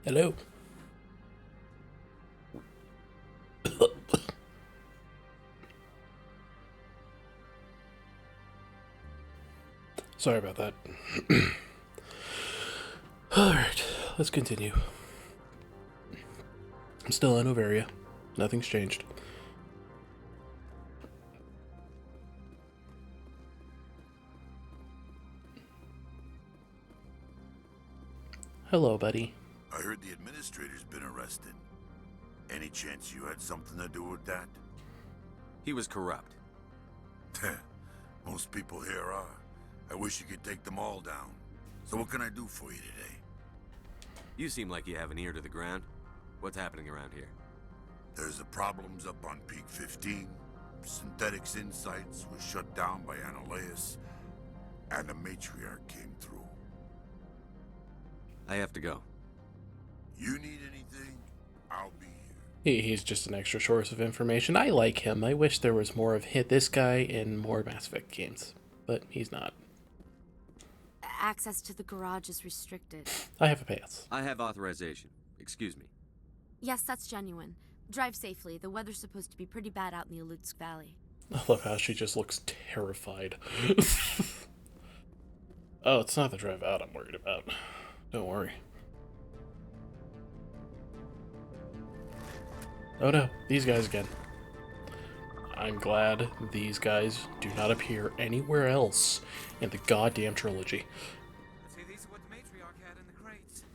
Hello. Sorry about that. Alright, let's continue. I'm still on Noveria. Nothing's changed. Hello, buddy. I heard the administrator's been arrested. Any chance you had something to do with that? He was corrupt. Most people here are. I wish you could take them all down. So what can I do for you today? You seem like you have an ear to the ground. What's happening around here? There's the problems up on Peak 15. Synthetics Insights was shut down by Ananias. And the matriarch came through. I have to go. You need anything? I'll be here. He's just an extra source of information. I like him. I wish there was more of this guy in more Mass Effect games. But he's not. Access to the garage is restricted. I have a pass. I have authorization. Excuse me. Yes, that's genuine. Drive safely. The weather's supposed to be pretty bad out in the Alutsk Valley. I love how she just looks terrified. Oh, it's not the drive out I'm worried about. Don't worry. Oh no, these guys again. I'm glad these guys do not appear anywhere else in the goddamn trilogy. See, these are what the matriarch had in the crates.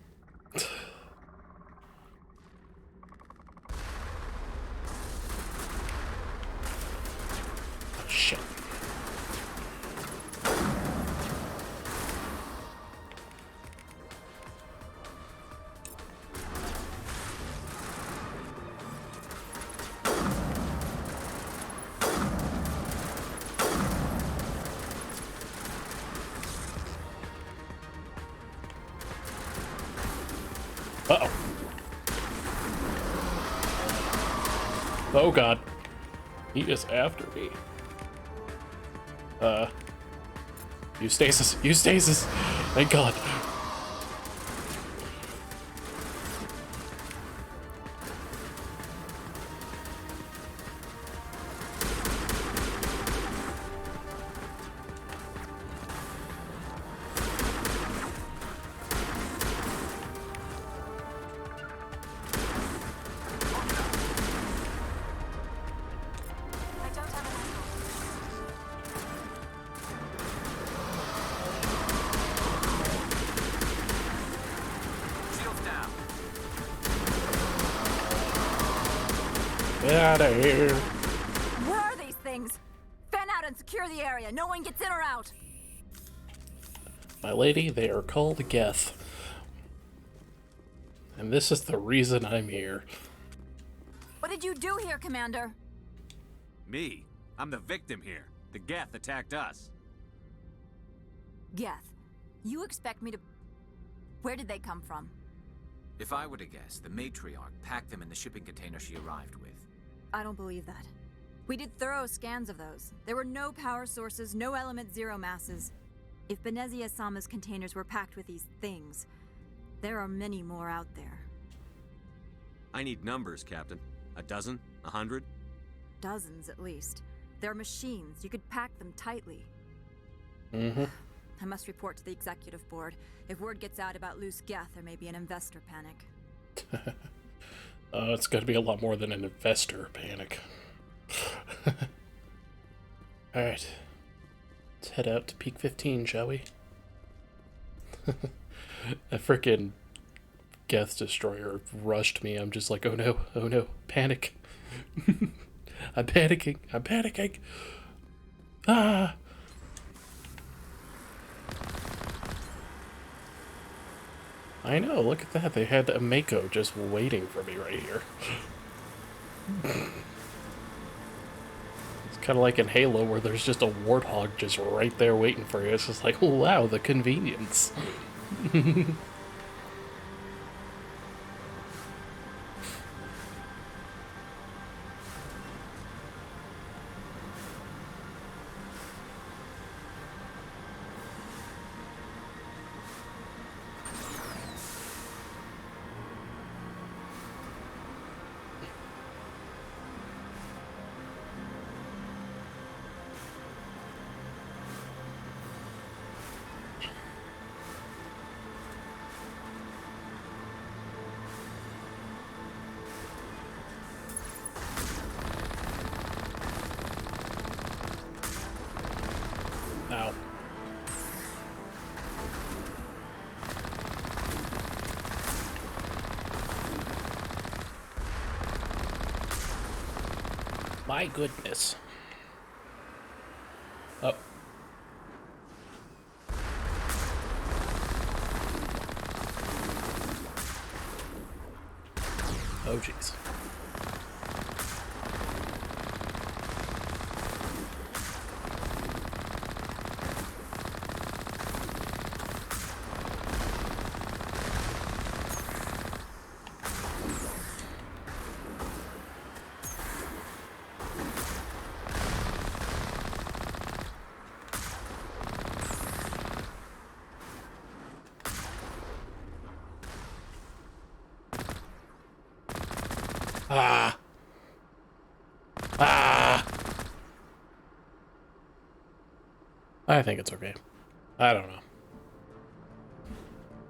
Oh, shit. Uh-oh. Oh god. He is after me. Use stasis. Use stasis. Thank god. Shields down. Get out of here. Where are these things? Fan out and secure the area. No one gets in or out. My lady, they are called Geth. And this is the reason I'm here. What did you do here, Commander? Me? I'm the victim here. The Geth attacked us. Geth, you expect me to... Where did they come from? If I were to guess, the matriarch packed them in the shipping container she arrived with. I don't believe that. We did thorough scans of those. There were no power sources, no element zero masses. If Benezia Sama's containers were packed with these things, there are many more out there. I need numbers, Captain. A dozen? 100? Dozens, at least. They're machines. You could pack them tightly. Mm-hmm. I must report to the executive board. If word gets out about loose Geth, there may be an investor panic. It's got to be a lot more than an investor panic. Alright. Let's head out to Peak 15, shall we? A frickin' Geth Destroyer rushed me. I'm just like, oh no, panic. I'm panicking. Ah! I know, look at that. They had a Mako just waiting for me right here. It's kind of like in Halo where there's just a warthog just right there waiting for you. It's just like, oh, wow, the convenience. My goodness. Oh. Oh, jeez. Ah. Ah. I think it's okay. I don't know.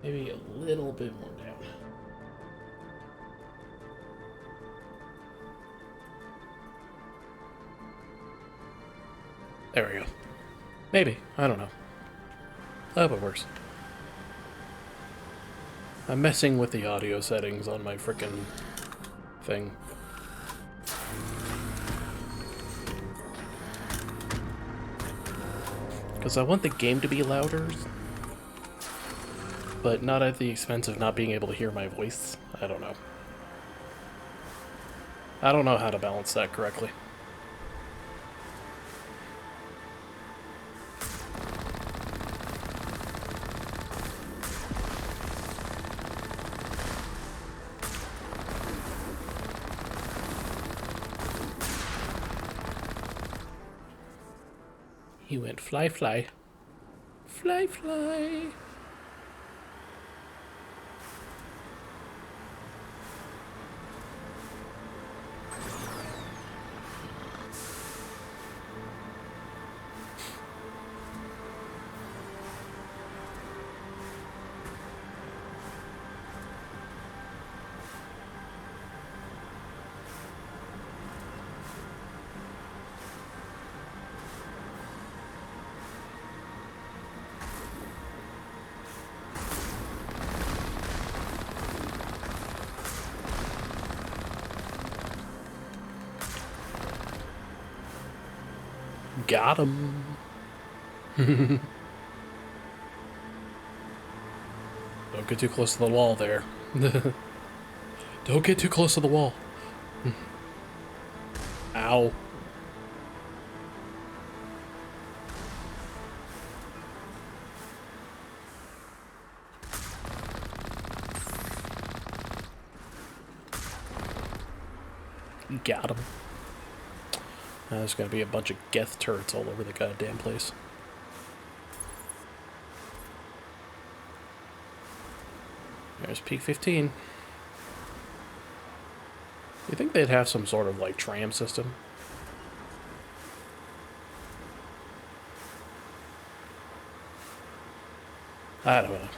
Maybe a little bit more down. There we go. Maybe. I don't know. I hope it works. I'm messing with the audio settings on my frickin' thing. Because I want the game to be louder, but not at the expense of not being able to hear my voice. I don't know. I don't know how to balance that correctly. He went fly, fly. Fly, fly. Got him. Don't get too close to the wall there. Don't get too close to the wall. Ow. Got him. There's gonna be a bunch of Geth turrets all over the goddamn place. There's peak 15. You think they'd have some sort of, like, tram system? I don't know.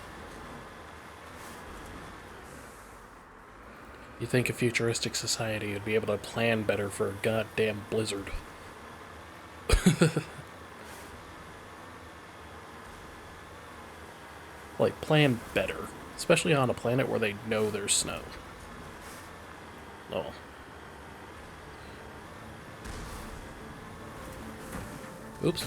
You think a futuristic society would be able to plan better for a goddamn blizzard. Like, plan better. Especially on a planet where they know there's snow. Oh. Oops.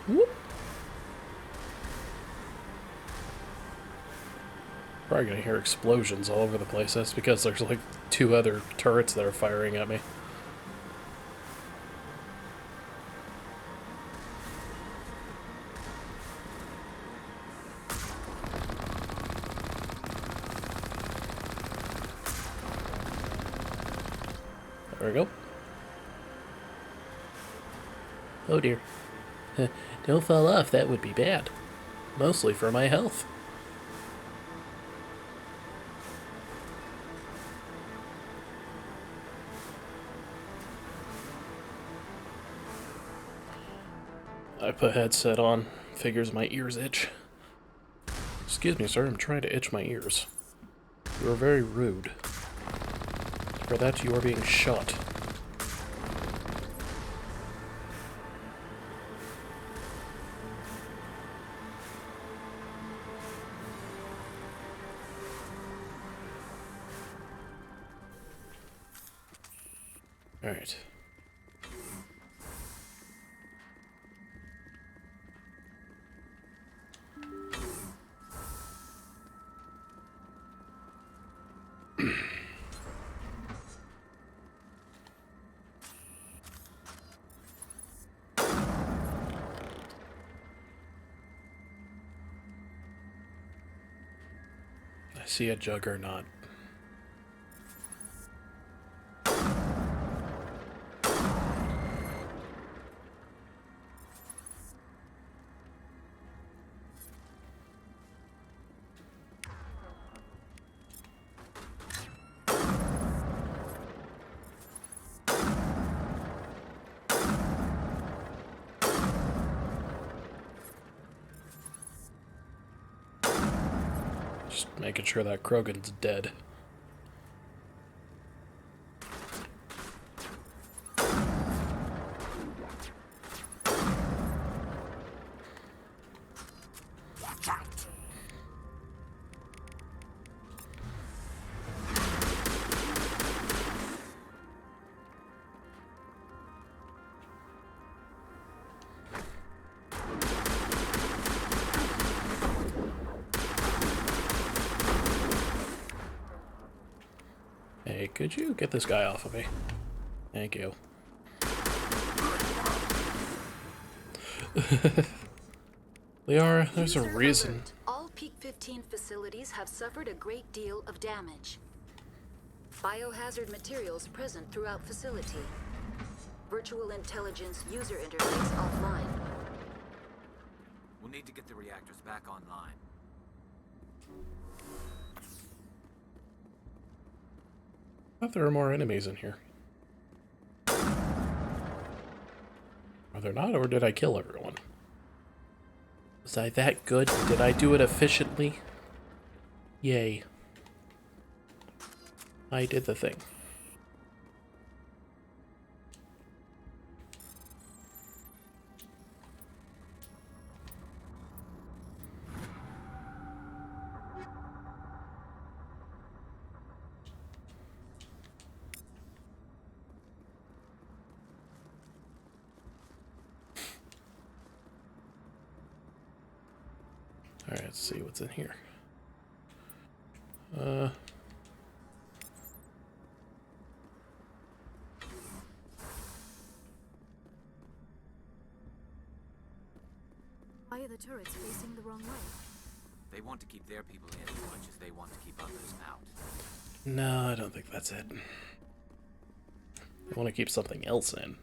Whoop. Probably gonna hear explosions all over the place. That's because there's like 2 other turrets that are firing at me. There we go. Oh dear. Don't fall off, that would be bad. Mostly for my health. I put headset on. Figures my ears itch. Excuse me, sir, I'm trying to itch my ears. You are very rude. For that, you are being shot. Alright. I see a juggernaut. Just making sure that Krogan's dead. Watch out! Hey, could you get this guy off of me? Thank you. Liara, there's a User reason. alert. All Peak 15 facilities have suffered a great deal of damage. Biohazard materials present throughout facility. Virtual intelligence user interface offline. We'll need to get the reactors back online. I thought there were more enemies in here. Are there not, or did I kill everyone? Was I that good? Did I do it efficiently? Yay. I did the thing. Alright, let's see what's in here. Why are the turrets facing the wrong way? They want to keep their people in as much as they want to keep others out. No, I don't think that's it. I want to keep something else in.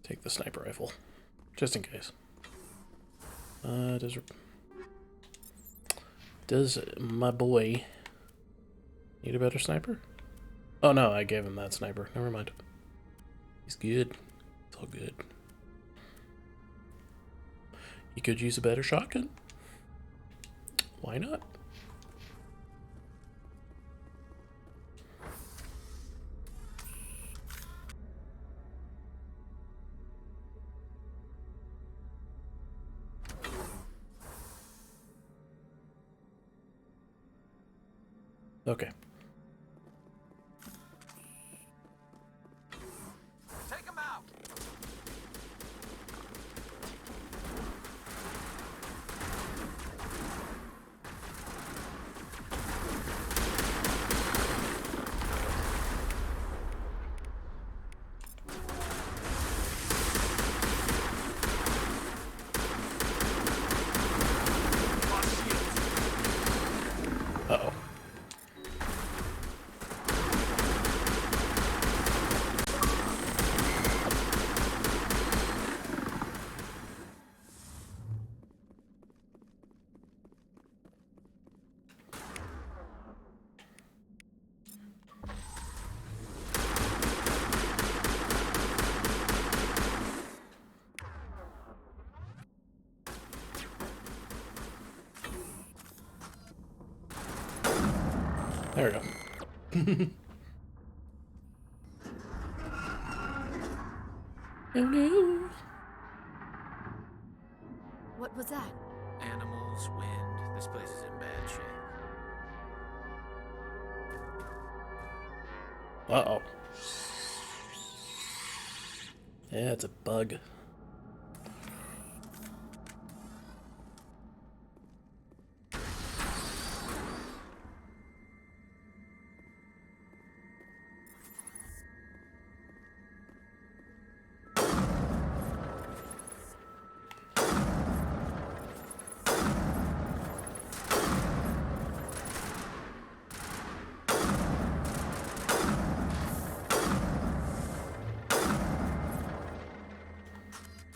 Take the sniper rifle, just in case. Does my boy need a better sniper? Oh no, I gave him that sniper. Never mind. He's good. It's all good. He could use a better shotgun. Why not? Okay. Take them out! Uh-oh. There we go. Oh no. What was that? Animals, wind. This place is in bad shape. Uh-oh. Yeah, it's a bug.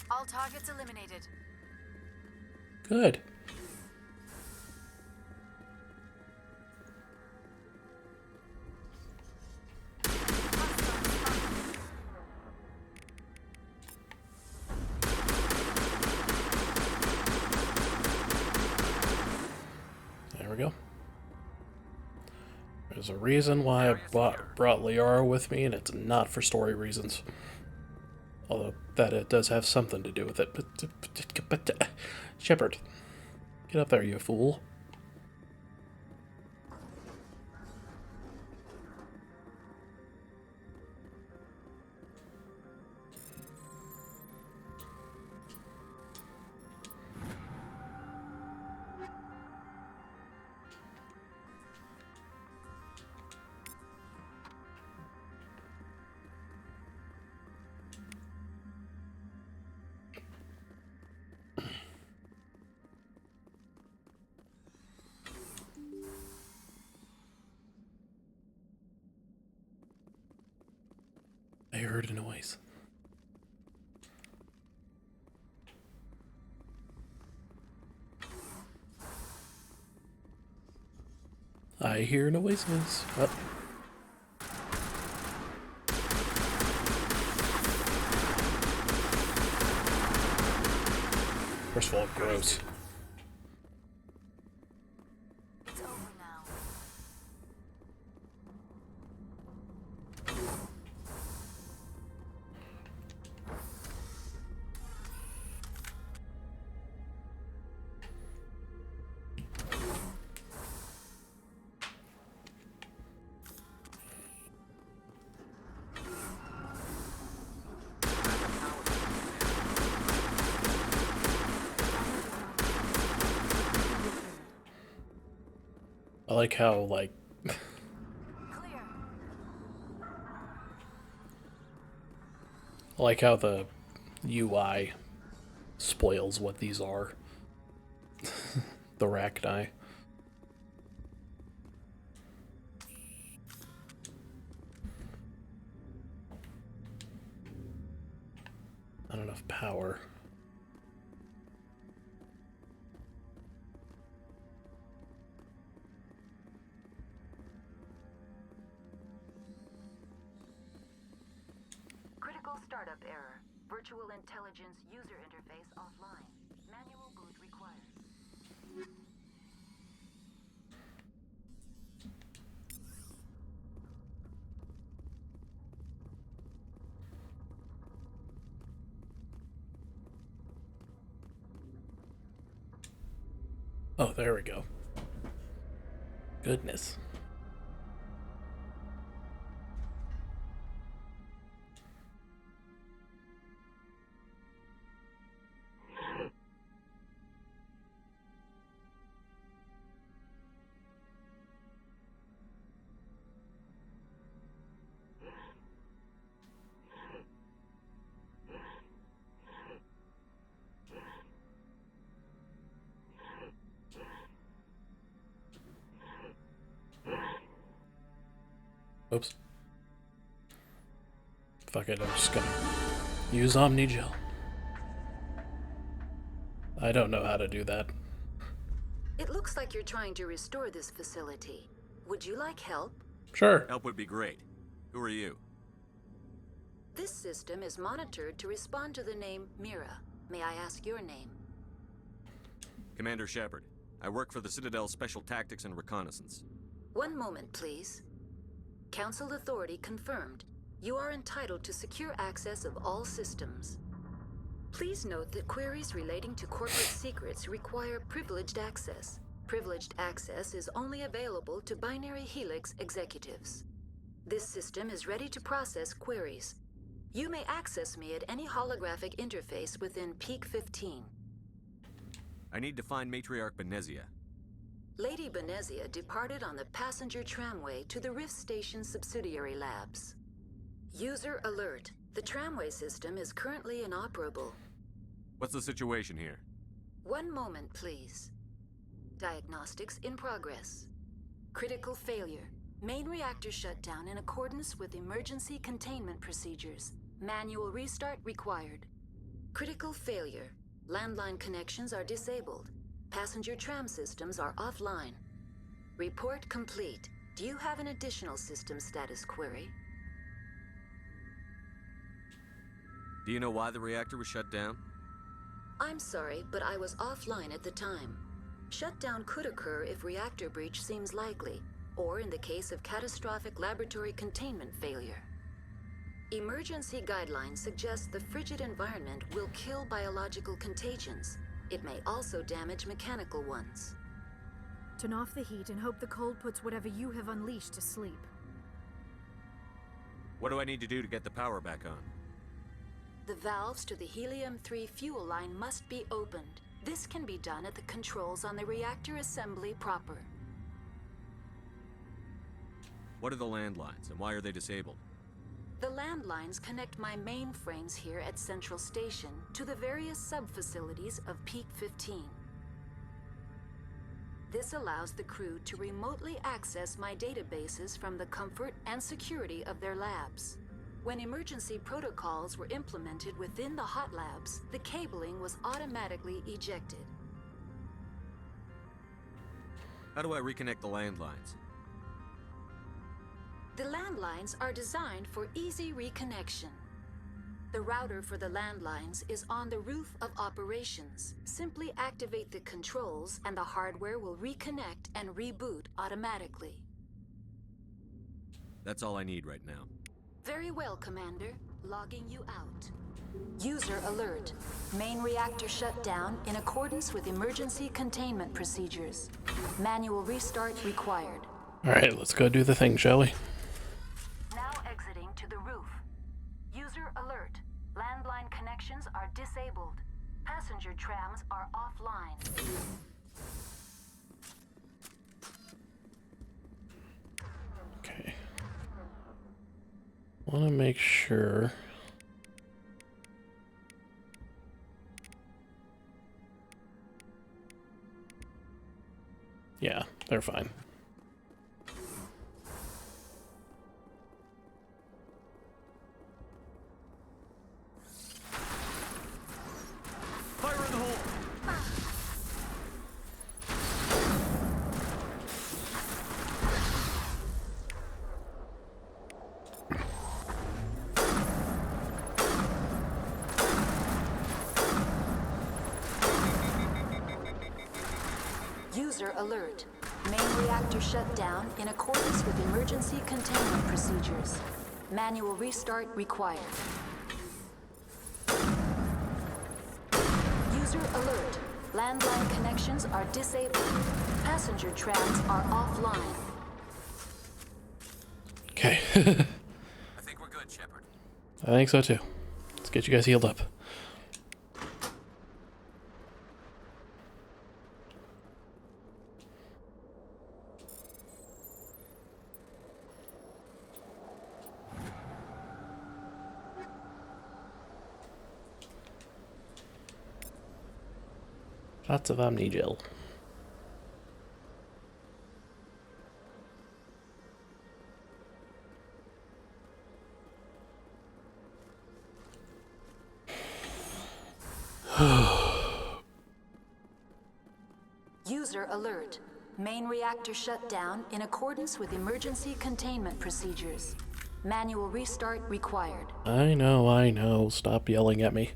All targets eliminated. Good. There we go. There's a reason why I brought Liara with me, and it's not for story reasons. Although that it does have something to do with it. But Shepard, get up there, you fool. I heard a noise. I hear noises. Oh. First of all, gross. It's over now. I like how, like, Clear. I like how the UI spoils what these are. The Rachni. Not enough power. Critical startup error. Virtual intelligence user interface offline. Manual boot required. Oh, there we go. Goodness. Oops. Fuck it, I'm just gonna use Omnigel. I don't know how to do that. It looks like you're trying to restore this facility. Would you like help? Sure. Help would be great. Who are you? This system is monitored to respond to the name Mira. May I ask your name? Commander Shepard. I work for the Citadel's Special Tactics and Reconnaissance. One moment, please. Council authority confirmed. You are entitled to secure access of all systems. Please note that queries relating to corporate secrets require privileged access. Privileged access is only available to Binary Helix executives. This system is ready to process queries. You may access me at any holographic interface within Peak 15. I need to find Matriarch Benezia. Lady Benezia departed on the passenger tramway to the Rift Station subsidiary labs. User alert. The tramway system is currently inoperable. What's the situation here? One moment, please. Diagnostics in progress. Critical failure. Main reactor shut down in accordance with emergency containment procedures. Manual restart required. Critical failure. Landline connections are disabled. Passenger tram systems are offline. Report complete. Do you have an additional system status query? Do you know why the reactor was shut down? I'm sorry, but I was offline at the time. Shutdown could occur if reactor breach seems likely, or in the case of catastrophic laboratory containment failure. Emergency guidelines suggest the frigid environment will kill biological contagions. It may also damage mechanical ones. Turn off the heat and hope the cold puts whatever you have unleashed to sleep. What do I need to do to get the power back on? The valves to the helium-3 fuel line must be opened. This can be done at the controls on the reactor assembly proper. What are the landlines, and why are they disabled? The landlines connect my mainframes here at Central Station to the various sub-facilities of Peak 15. This allows the crew to remotely access my databases from the comfort and security of their labs. When emergency protocols were implemented within the hot labs, the cabling was automatically ejected. How do I reconnect the landlines? The landlines are designed for easy reconnection. The router for the landlines is on the roof of operations. Simply activate the controls and the hardware will reconnect and reboot automatically. That's all I need right now. Very well, Commander. Logging you out. User alert. Main reactor shut down in accordance with emergency containment procedures. Manual restart required. Alright, let's go do the thing, shall we? Now exiting to the roof. User alert. Landline connections are disabled. Passenger trams are offline. Okay. Want to make sure. Yeah, they're fine. Fire in the hole! User alert. Main reactor shut down in accordance with emergency containment procedures. Manual restart required. User alert. Landline connections are disabled. Passenger trams are offline. Okay. I think we're good, Shepard. I think so too. Let's get you guys healed up. Lots of Omnigel. User alert. Main reactor shut down in accordance with emergency containment procedures. Manual restart required. I know. Stop yelling at me.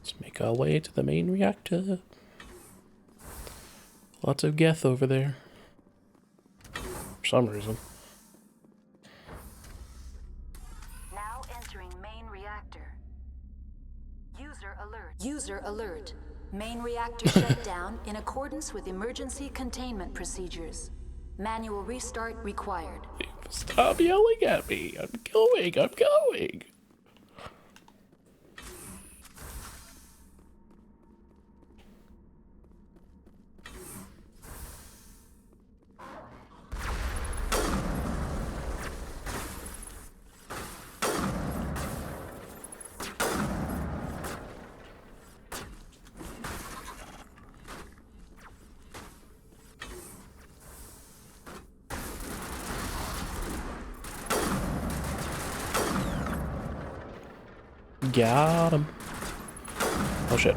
Let's make our way to the main reactor. Lots of geth over there. For some reason. Now entering main reactor. User alert. User alert. Main reactor shut down in accordance with emergency containment procedures. Manual restart required. Stop yelling at me. I'm going. Got him. Oh shit.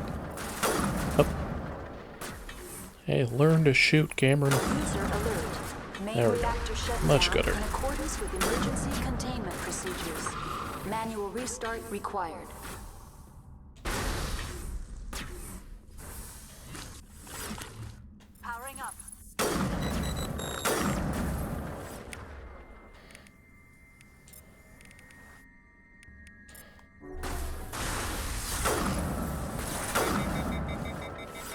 Up. Hey, learn to shoot, Cameron. User alert. Main There we go. reactor shut Much down gooder. in accordance with emergency containment procedures. Manual restart required. Powering up.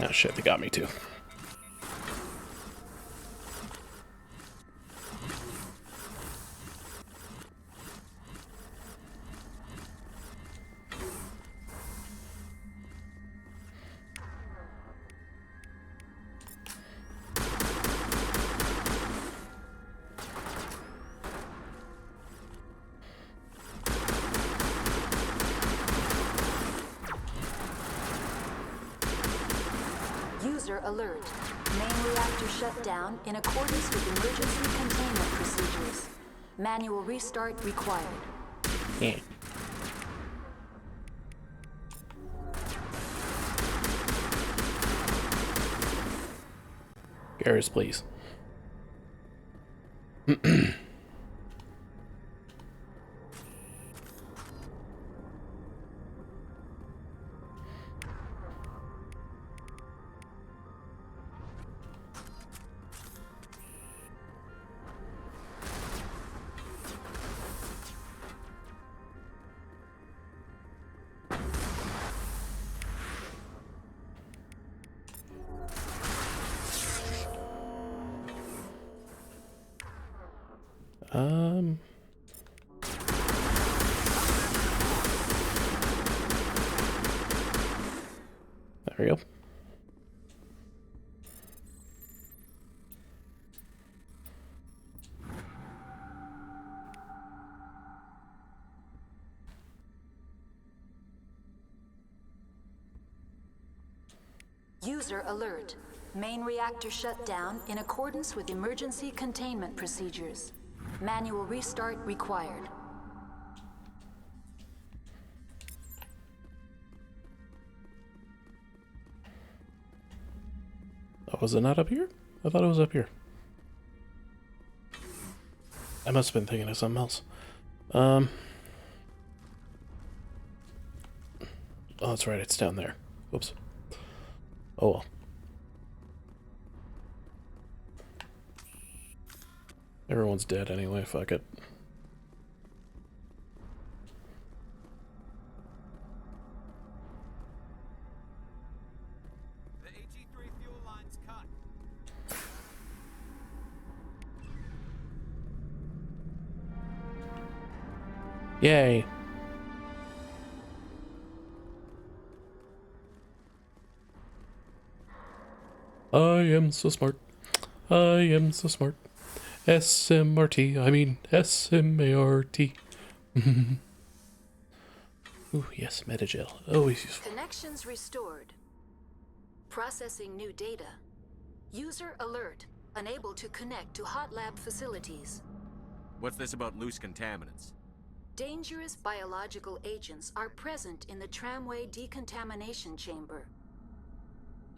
Ah shit, they got me too. User alert. Main reactor shut down in accordance with emergency containment procedures. Manual restart required. Yeah. Garrus, please. There we go. User alert. Main reactor shut down in accordance with emergency containment procedures. Manual restart required. Oh, was it not up here? I thought it was up here. I must have been thinking of something else. Oh, that's right, it's down there. Whoops. Oh well. Everyone's dead anyway, fuck it. The AG3 fuel line's cut. Yay. I am so smart. I am so smart. SMRT, I mean SMART. Ooh, yes, Metagel. Always useful. Connections restored. Processing new data. User alert. Unable to connect to hot lab facilities. What's this about loose contaminants? Dangerous biological agents are present in the tramway decontamination chamber.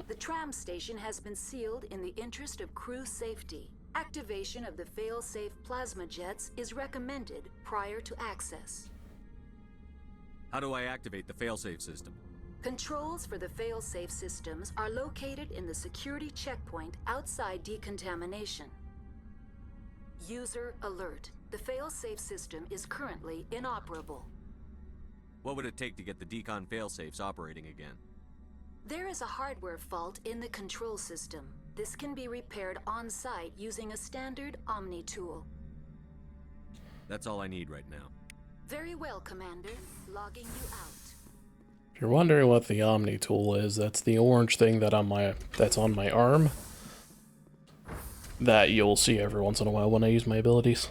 The tram station has been sealed in the interest of crew safety. Activation of the fail-safe plasma jets is recommended prior to access. How do I activate the failsafe system? Controls for the failsafe systems are located in the security checkpoint outside decontamination. User alert. The failsafe system is currently inoperable. What would it take to get the decon failsafes operating again? There is a hardware fault in the control system. This can be repaired on-site using a standard Omni tool. That's all I need right now. Very well, Commander. Logging you out. If you're wondering what the Omni tool is, that's the orange thing that's on my arm. That you'll see every once in a while when I use my abilities.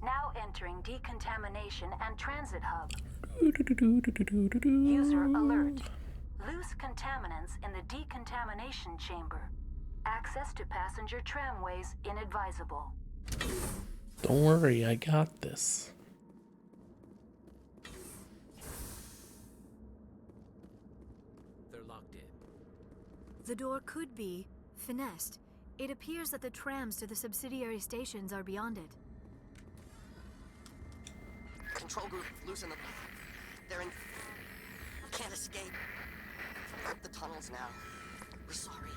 Now entering decontamination and transit hub. User alert. Loose contaminants in the decontamination chamber. Access to passenger tramways inadvisable. Don't worry, I got this. They're locked in. The door could be finessed. It appears that the trams to the subsidiary stations are beyond it. Control group, loosen them. They're in... Can't escape. The tunnels now. We're sorry.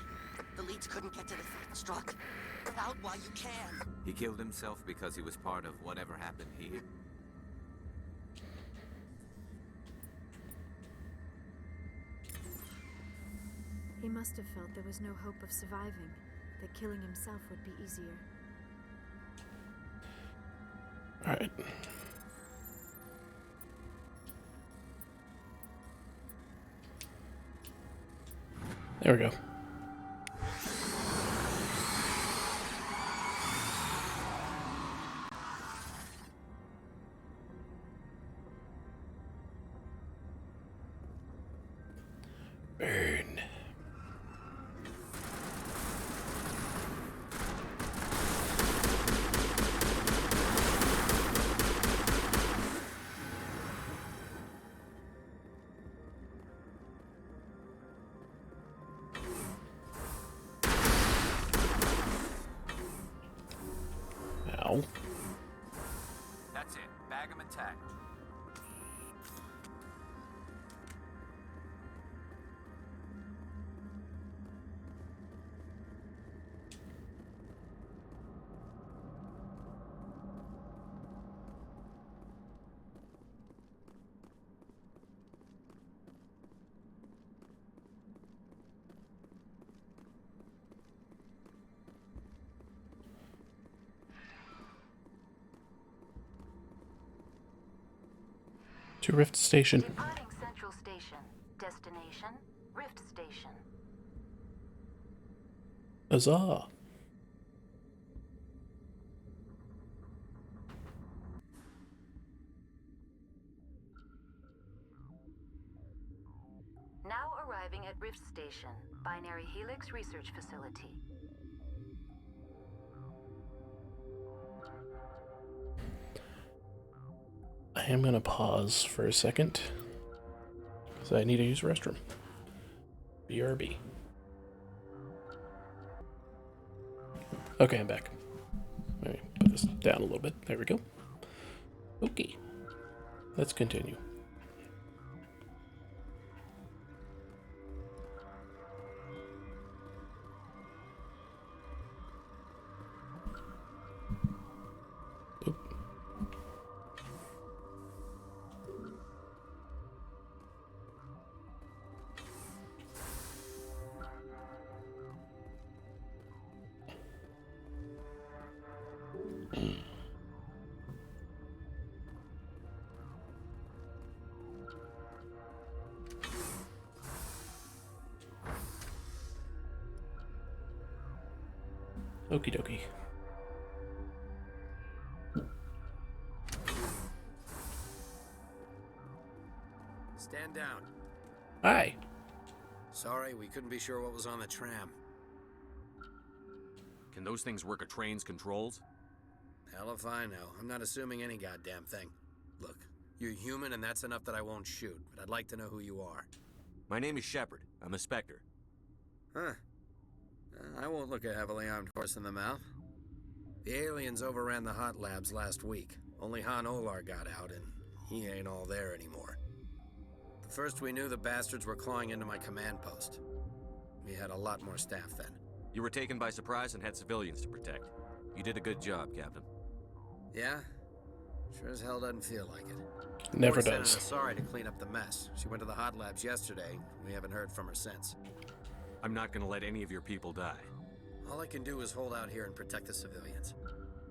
The leads couldn't get to the struck. Get out while you can. He killed himself because he was part of whatever happened here. He must have felt there was no hope of surviving, that killing himself would be easier. Alright. There we go. Burn. Ow. That's it. Bag him intact. To Rift Station. Departing Central Station. Destination, Rift Station. Huzzah. Now arriving at Rift Station, Binary Helix Research Facility. I am gonna pause for a second, because I need to use the restroom. BRB. Okay, I'm back. Let me put this down a little bit. There we go. Okay. Let's continue. Oop. Okie dokie. Stand down. Hi. Sorry, we couldn't be sure what was on the tram. Can those things work a train's controls? Hell if I know. I'm not assuming any goddamn thing. Look, you're human and that's enough that I won't shoot, but I'd like to know who you are. My name is Shepard. I'm a Spectre. Huh. I won't look a heavily armed horse in the mouth. The aliens overran the hot labs last week. Only Han Olar got out, and he ain't all there anymore. The first we knew, the bastards were clawing into my command post. We had a lot more staff then. You were taken by surprise and had civilians to protect. You did a good job, Captain. Yeah? Sure as hell doesn't feel like it. Never Sent does. an Asari to clean up the mess. She went to the hot labs yesterday. We haven't heard from her since. I'm not gonna let any of your people die. All I can do is hold out here and protect the civilians.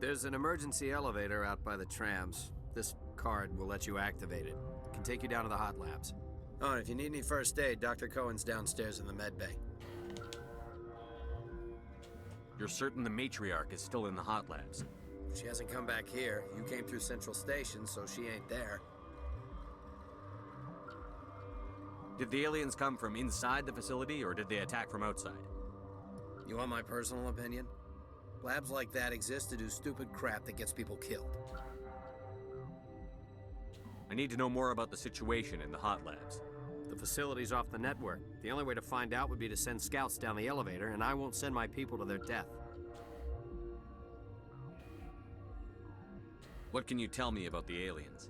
There's an emergency elevator out by the trams. This card will let you activate it. It can take you down to the hot labs. Oh, and if you need any first aid, Dr. Cohen's downstairs in the med bay. You're certain the matriarch is still in the hot labs? She hasn't come back here. You came through Central Station, so she ain't there. Did the aliens come from inside the facility, or did they attack from outside? You want my personal opinion? Labs like that exist to do stupid crap that gets people killed. I need to know more about the situation in the hot labs. The facility's off the network. The only way to find out would be to send scouts down the elevator, and I won't send my people to their death. What can you tell me about the aliens?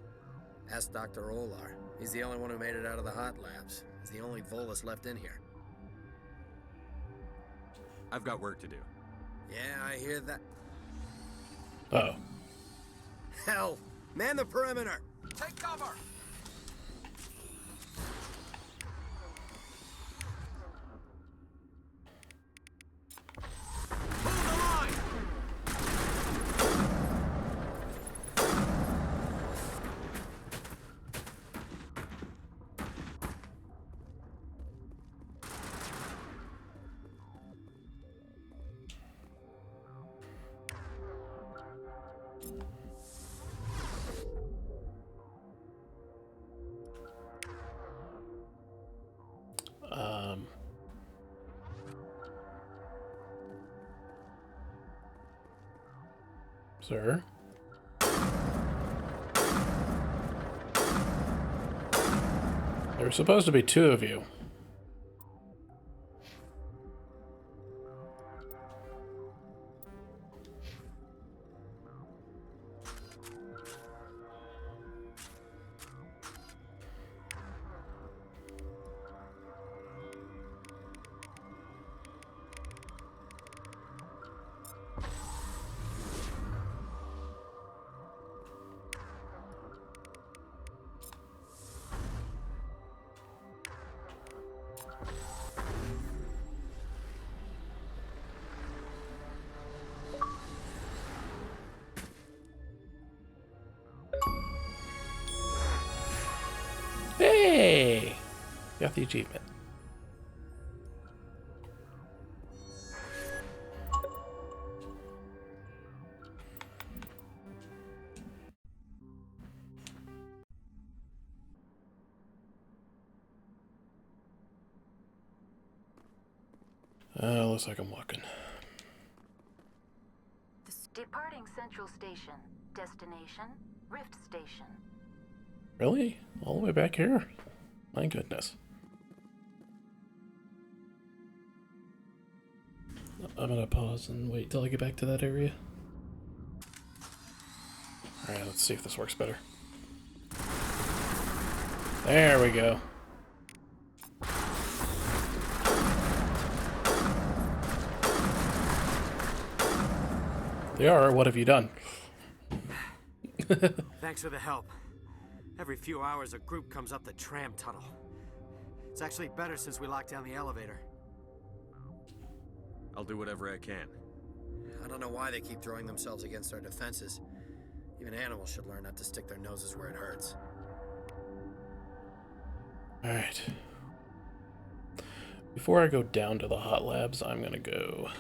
Ask Dr. Olar. He's the only one who made it out of the hot labs. He's the only Volus left in here. I've got work to do. Yeah, I hear that. Uh-oh. Hell! Man the perimeter! Take cover! Sir? There were supposed to be two of you. Hey! Got the achievement. Looks like I'm walking. Departing Central Station. Destination, Rift Station. Really? All the way back here? My goodness. I'm gonna pause and wait till I get back to that area. Alright, let's see if this works better. There we go. They are. What have you done? Thanks for the help. Every few hours, a group comes up the tram tunnel. It's actually better since we locked down the elevator. I'll do whatever I can. I don't know why they keep throwing themselves against our defenses. Even animals should learn not to stick their noses where it hurts. Alright. Before I go down to the hot labs, I'm gonna go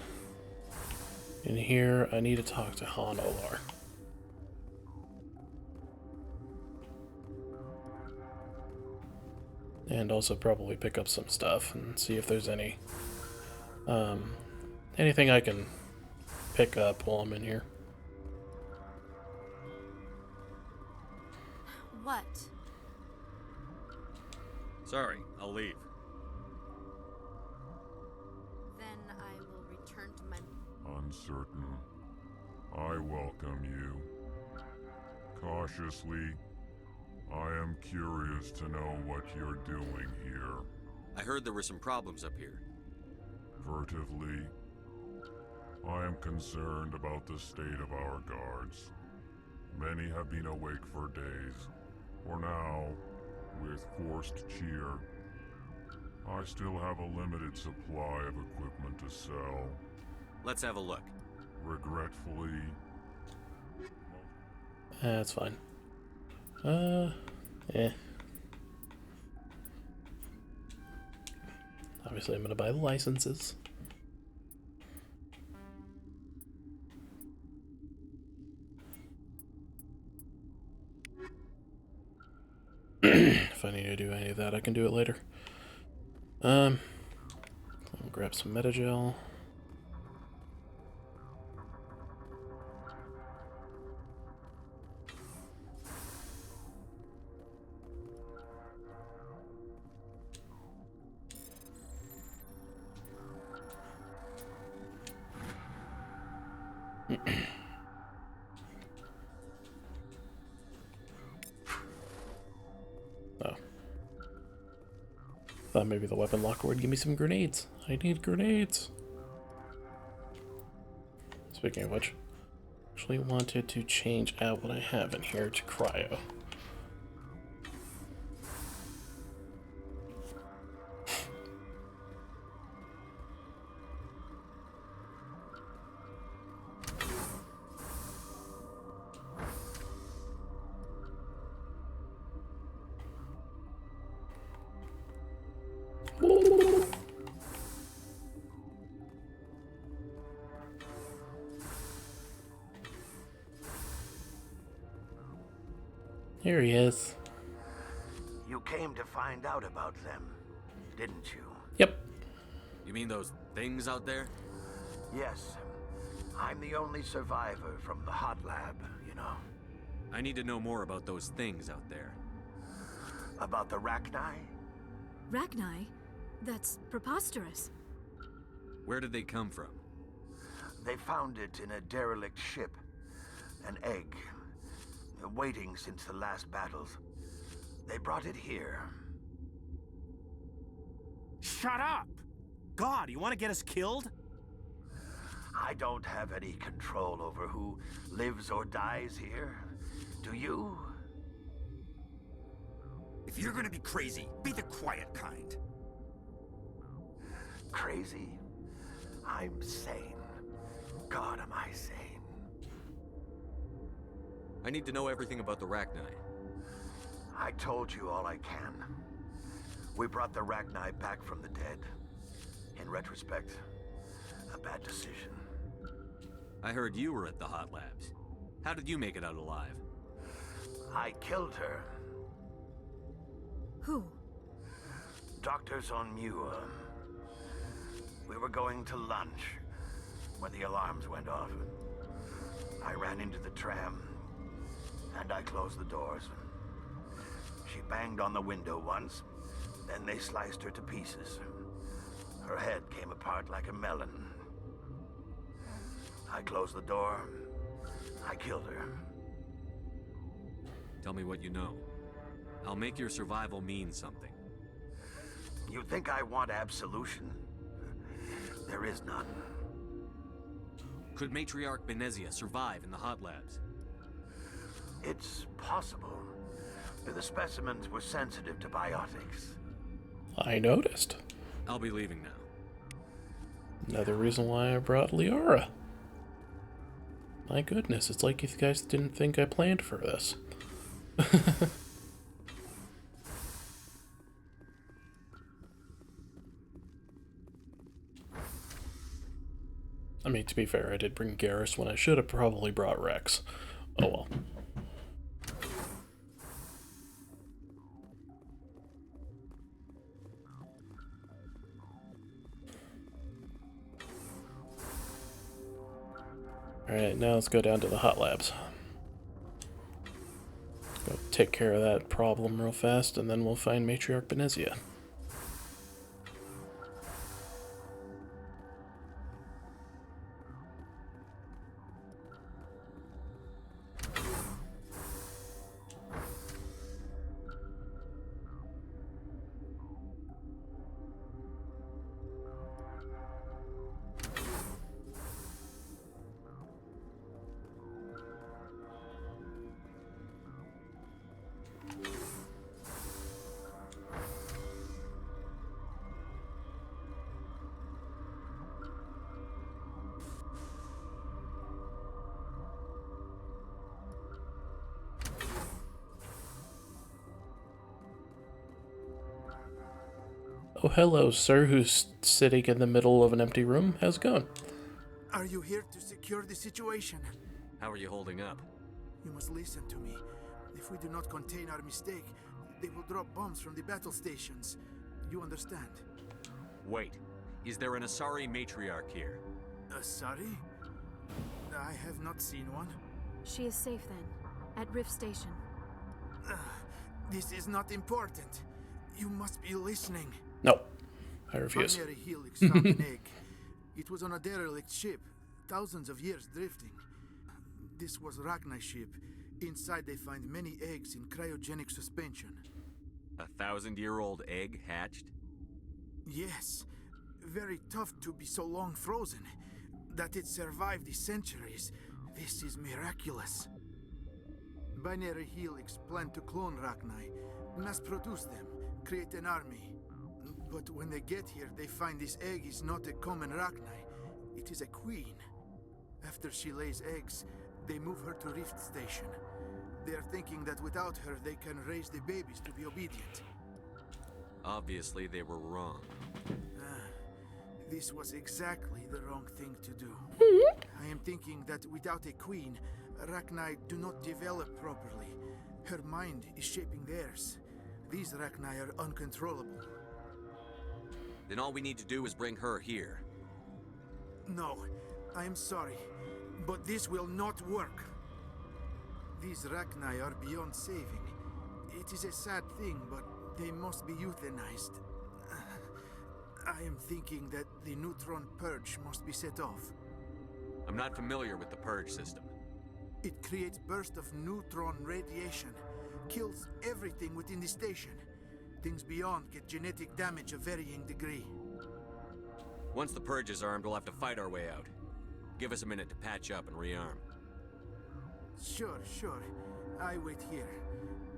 in here. I need to talk to Han Olar. And also probably pick up some stuff and see if there's anything I can pick up while I'm in here. What? Sorry, I'll leave. Then I will return to my... Uncertain. I welcome you. Cautiously, I am curious to know what you're doing here. I heard there were some problems up here. Furtively, I am concerned about the state of our guards. Many have been awake for days. For now, with forced cheer, I still have a limited supply of equipment to sell. Let's have a look. Regretfully... That's fine. Obviously, I'm gonna buy the licenses. If I need to do any of that, I can do it later. I'll grab some Metagel. Oh. Thought maybe the weapon locker would give me some grenades. I need grenades. Speaking of which, actually wanted to change out what I have in here to cryo. Here he is. You came to find out about them, didn't you? Yep. You mean those things out there? Yes. I'm the only survivor from the hot lab, you know. I need to know more about those things out there. About the Rachni? Rachni? That's preposterous. Where did they come from? They found it in a derelict ship. An egg. Waiting since the last battles. They brought it here. Shut up! God, you want to get us killed? I don't have any control over who lives or dies here. Do you? If you're gonna be crazy, be the quiet kind. Crazy? I'm sane. God, am I sane. I need to know everything about the Rachni. I told you all I can. We brought the Rachni back from the dead. In retrospect, a bad decision. I heard you were at the hot labs. How did you make it out alive? I killed her. Who? Doctors on Muir. We were going to lunch when the alarms went off. I ran into the tram, and I closed the doors. She banged on the window once, then they sliced her to pieces. Her head came apart like a melon. I closed the door. I killed her. Tell me what you know. I'll make your survival mean something. You think I want absolution? There is none. Could Matriarch Benezia survive in the hot labs? It's possible. The specimens were sensitive to biotics. I noticed. I'll be leaving now. Another reason why I brought Liara. My goodness, it's like you guys didn't think I planned for this. I mean, to be fair, I did bring Garrus when I should have probably brought Rex. Oh well. Alright, now let's go down to the hot labs. Go take care of that problem real fast, and then we'll find Matriarch Benezia. Oh, hello, sir, who's sitting in the middle of an empty room. How's it going? Are you here to secure the situation? How are you holding up? You must listen to me. If we do not contain our mistake, they will drop bombs from the battle stations. You understand? Wait, is there an Asari matriarch here? Asari? I have not seen one. She is safe then, at Rift Station. This is not important. You must be listening. No, I refuse. Binary Helix found an egg. It was on a derelict ship, thousands of years drifting. This was Rachni's ship. Inside they find many eggs in cryogenic suspension. 1,000-year-old egg hatched? Yes. Very tough to be so long frozen. That it survived the centuries. This is miraculous. Binary Helix planned to clone Rachni, mass produce them, create an army. But when they get here, they find this egg is not a common Rachni. It is a queen. After she lays eggs, they move her to Rift Station. They are thinking that without her, they can raise the babies to be obedient. Obviously, they were wrong. This was exactly the wrong thing to do. I am thinking that without a queen, Rachni do not develop properly. Her mind is shaping theirs. These Rachni are uncontrollable. Then all we need to do is bring her here. No, I am sorry, but this will not work. These Rachni are beyond saving. It is a sad thing, but they must be euthanized. I am thinking that the neutron purge must be set off. I'm not familiar with the purge system. It creates bursts of neutron radiation, kills everything within the station. Things beyond get genetic damage of varying degree. Once the purge is armed, we'll have to fight our way out. Give us a minute to patch up and rearm. Sure. I wait here.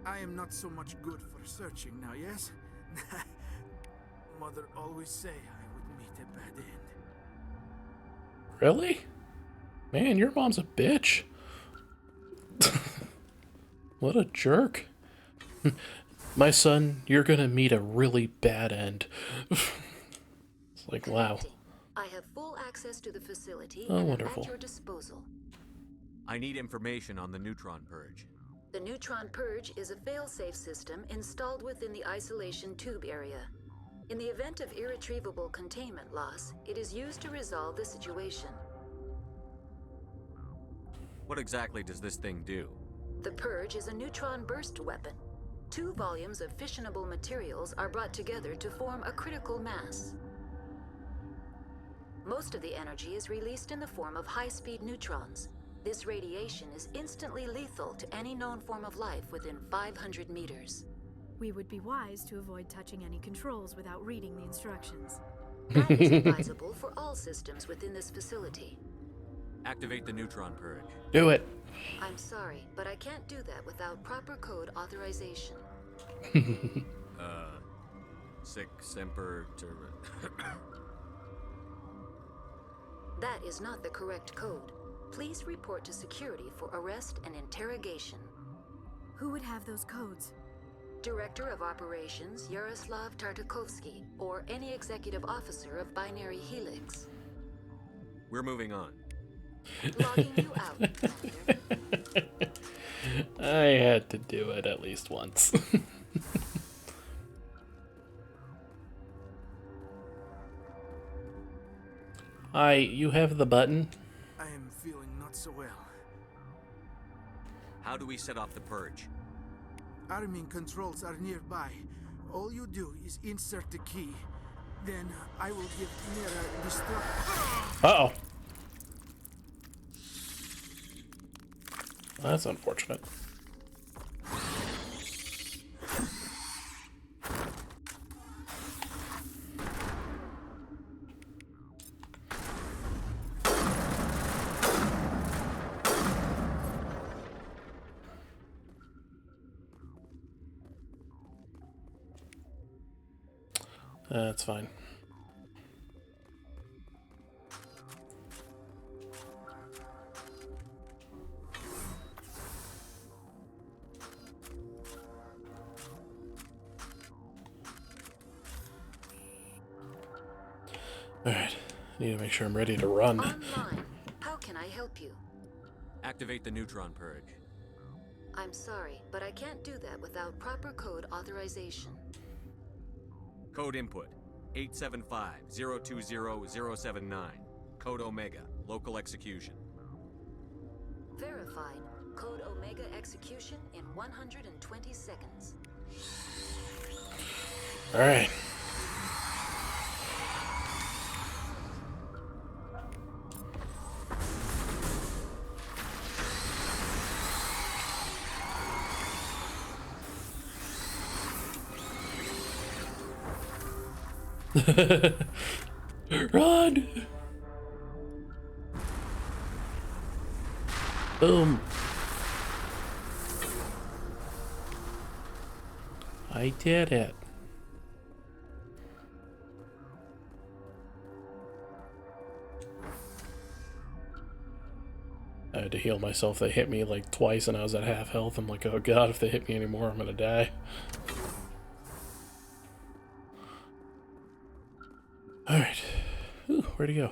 I am not so much good for searching now, yes? Mother always say I would meet a bad end. Really? Man, your mom's a bitch. What a jerk. My son, you're gonna meet a really bad end. It's like, wow. I have full access to the facility Oh, and wonderful. at your disposal. I need information on the neutron purge. The neutron purge is a fail-safe system installed within the isolation tube area. In the event of irretrievable containment loss, it is used to resolve the situation. What exactly does this thing do? The purge is a neutron burst weapon. 2 volumes of fissionable materials are brought together to form a critical mass. Most of the energy is released in the form of high-speed neutrons. This radiation is instantly lethal to any known form of life within 500 meters. We would be wise to avoid touching any controls without reading the instructions. That is advisable for all systems within this facility. Activate the neutron purge. Do it. I'm sorry, but I can't do that without proper code authorization. Sic semper That is not the correct code. Please report to security for arrest and interrogation. Who would have those codes? Director of Operations Yaroslav Tartakovsky, or any executive officer of Binary Helix. We're moving on. Logging you out, Commander. I had to do it at least once. Hi, you have the button? I am feeling not so How do we set off the purge? Arming controls are nearby. All you do is insert the key. Then I will give Mira destruct. Uh-oh. That's unfortunate. That's fine. Alright, need to make sure I'm ready to run. Online. How can I help you? Activate the neutron purge. I'm sorry, but I can't do that without proper code authorization. Code input 875-020-079. Code Omega, local execution. Verified. Code Omega execution in 120 seconds. Alright. Run! Boom. I did it. I had to heal myself. They hit me like twice and I was at half health. I'm like, oh god, if they hit me anymore, I'm gonna die. Alright. Ooh, where'd he go?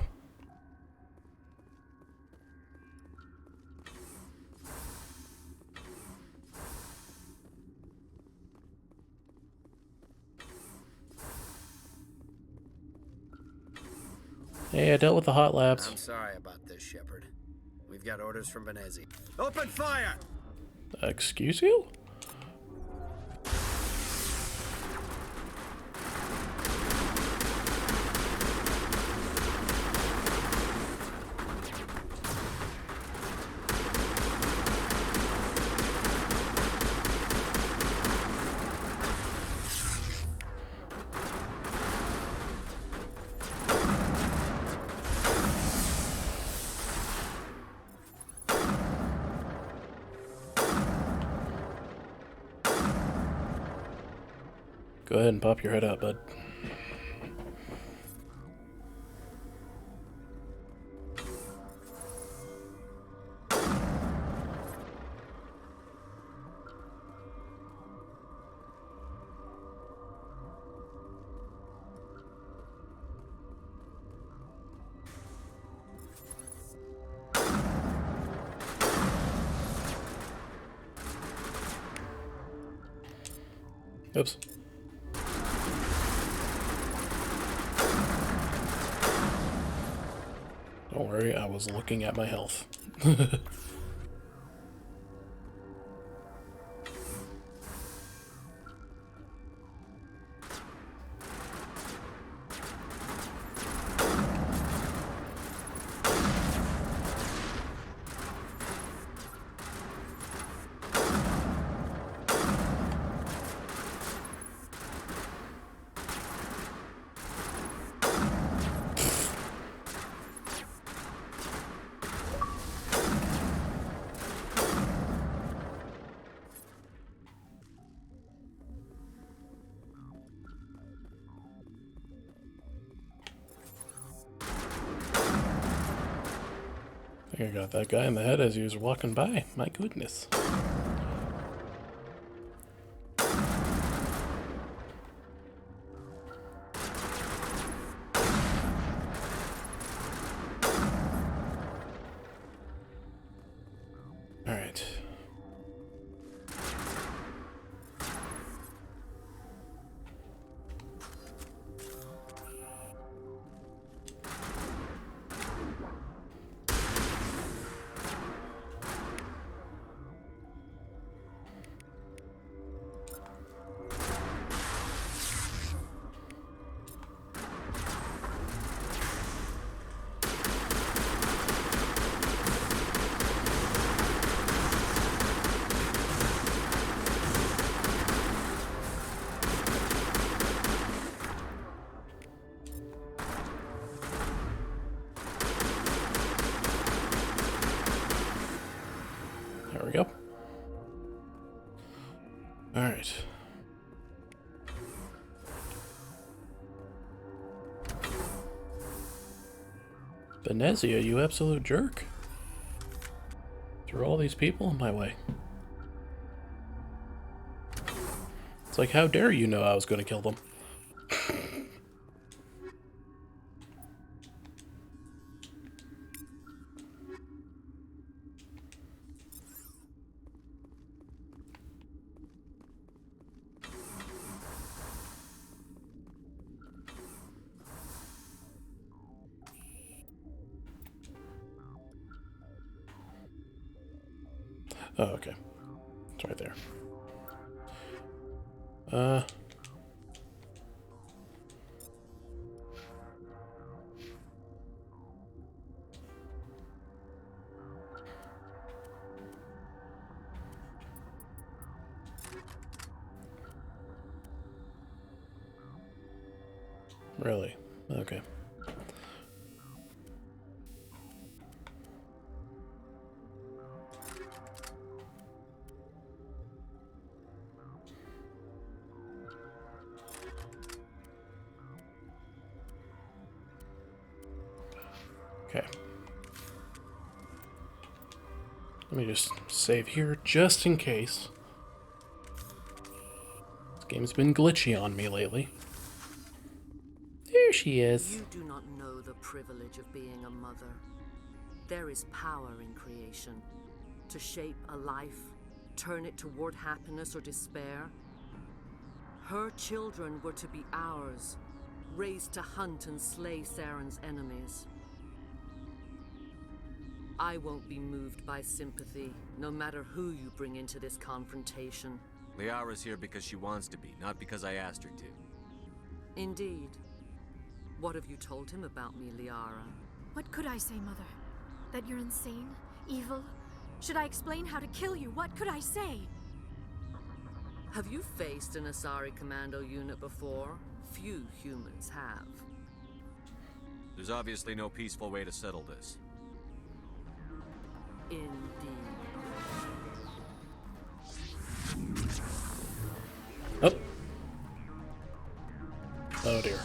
Hey, I dealt with the hot labs. I'm sorry about this, Shepard. We've got orders from Benezi. Open fire! Excuse you? Go ahead and pop your head out, bud. Oops. Don't worry, I was looking at my health. I think I got that guy in the head as he was walking by. My goodness. Alright. Alright. Venezia, you absolute jerk. Threw all these people in my way. It's like, how dare you know I was going to kill them? Oh, okay. It's right there. Really? Okay. Okay. Let me just save here, just in case. This game's been glitchy on me lately. There she is. You do not know the privilege of being a mother. There is power in creation. To shape a life, turn it toward happiness or despair. Her children were to be ours, raised to hunt and slay Saren's enemies. I won't be moved by sympathy, no matter who you bring into this confrontation. Liara's here because she wants to be, not because I asked her to. Indeed. What have you told him about me, Liara? What could I say, Mother? That you're insane? Evil? Should I explain how to kill you? What could I say? Have you faced an Asari commando unit before? Few humans have. There's obviously no peaceful way to settle this. Indeed. Oh. Oh dear.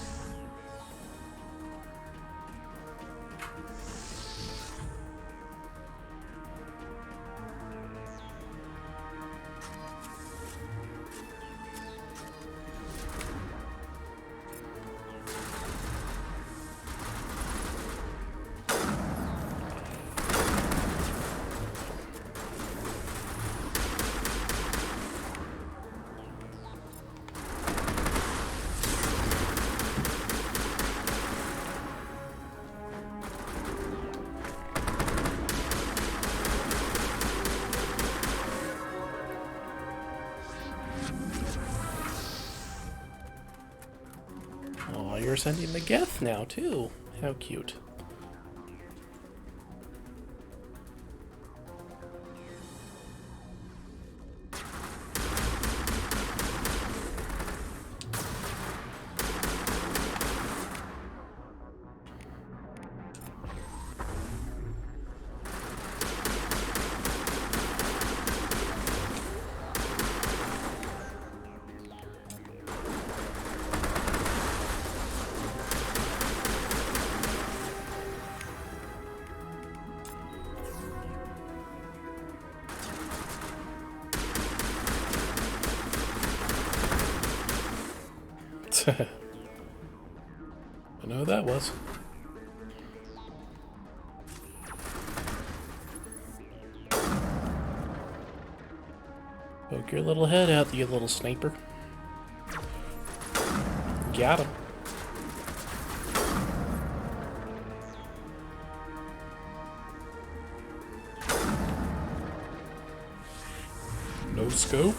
Oh, you're sending the Geth now, too. How cute. I know who that was. Poke your little head out, you little sniper. Got him. No scope.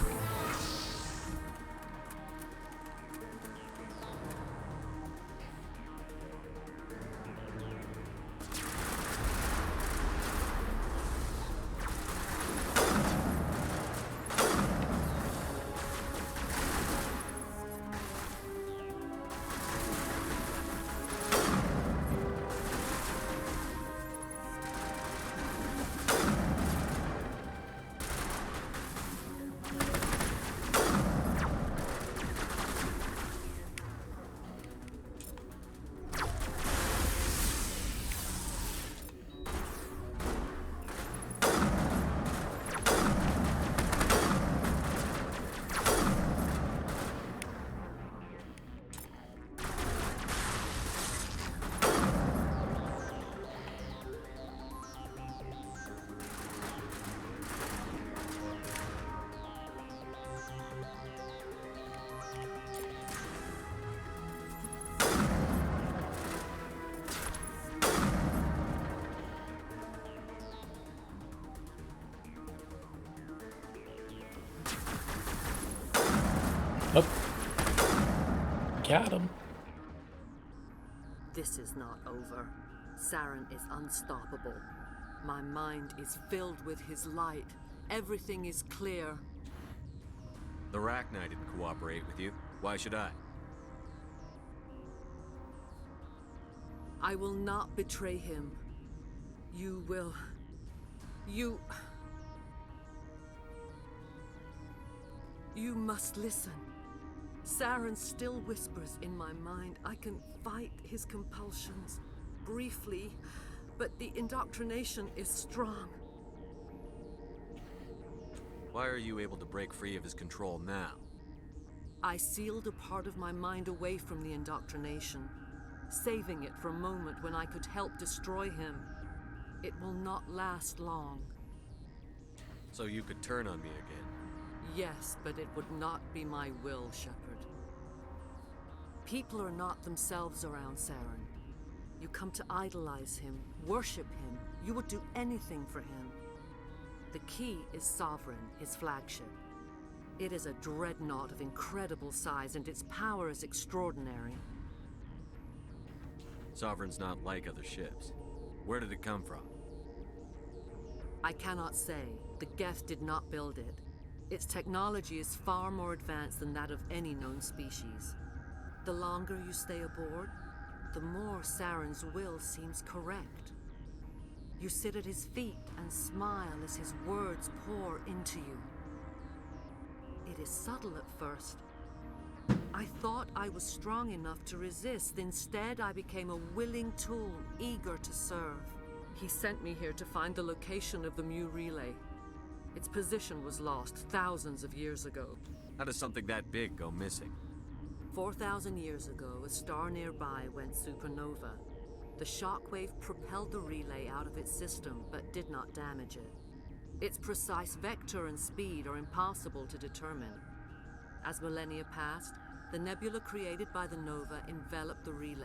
Oh. Got him. This is not over. Saren is unstoppable. My mind is filled with his light. Everything is clear. The Rachni didn't cooperate with you. Why should I? I will not betray him. You will... You must listen. Saren still whispers in my mind. I can fight his compulsions, briefly, but the indoctrination is strong. Why are you able to break free of his control now? I sealed a part of my mind away from the indoctrination, saving it for a moment when I could help destroy him. It will not last long. So you could turn on me again? Yes, but it would not be my will, Shepard. People are not themselves around Saren. You come to idolize him, worship him. You would do anything for him. The key is Sovereign, his flagship. It is a dreadnought of incredible size, and its power is extraordinary. Sovereign's not like other ships. Where did it come from? I cannot say. The Geth did not build it. Its technology is far more advanced than that of any known species. The longer you stay aboard, the more Saren's will seems correct. You sit at his feet and smile as his words pour into you. It is subtle at first. I thought I was strong enough to resist. Instead, I became a willing tool, eager to serve. He sent me here to find the location of the Mu relay. Its position was lost thousands of years ago. How does something that big go missing? 4,000 years ago, a star nearby went supernova. The shockwave propelled the relay out of its system, but did not damage it. Its precise vector and speed are impossible to determine. As millennia passed, the nebula created by the nova enveloped the relay.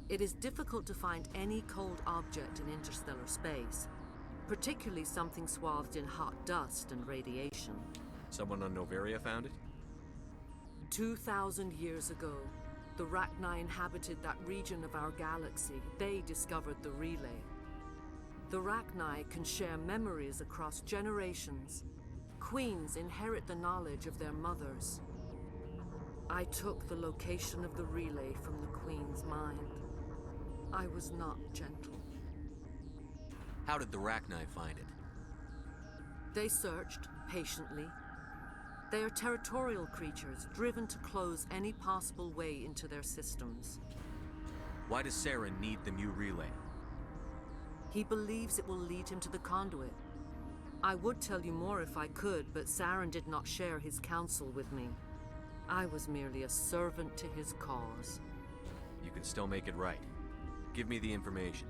It is difficult to find any cold object in interstellar space, particularly something swathed in hot dust and radiation. Someone on Noveria found it? 2,000 years ago, the Rachni inhabited that region of our galaxy. They discovered the relay. The Rachni can share memories across generations. Queens inherit the knowledge of their mothers. I took the location of the relay from the Queen's mind. I was not gentle. How did the Rachni find it? They searched patiently. They are territorial creatures, driven to close any possible way into their systems. Why does Saren need the Mu relay? He believes it will lead him to the conduit. I would tell you more if I could, but Saren did not share his counsel with me. I was merely a servant to his cause. You can still make it right. Give me the information.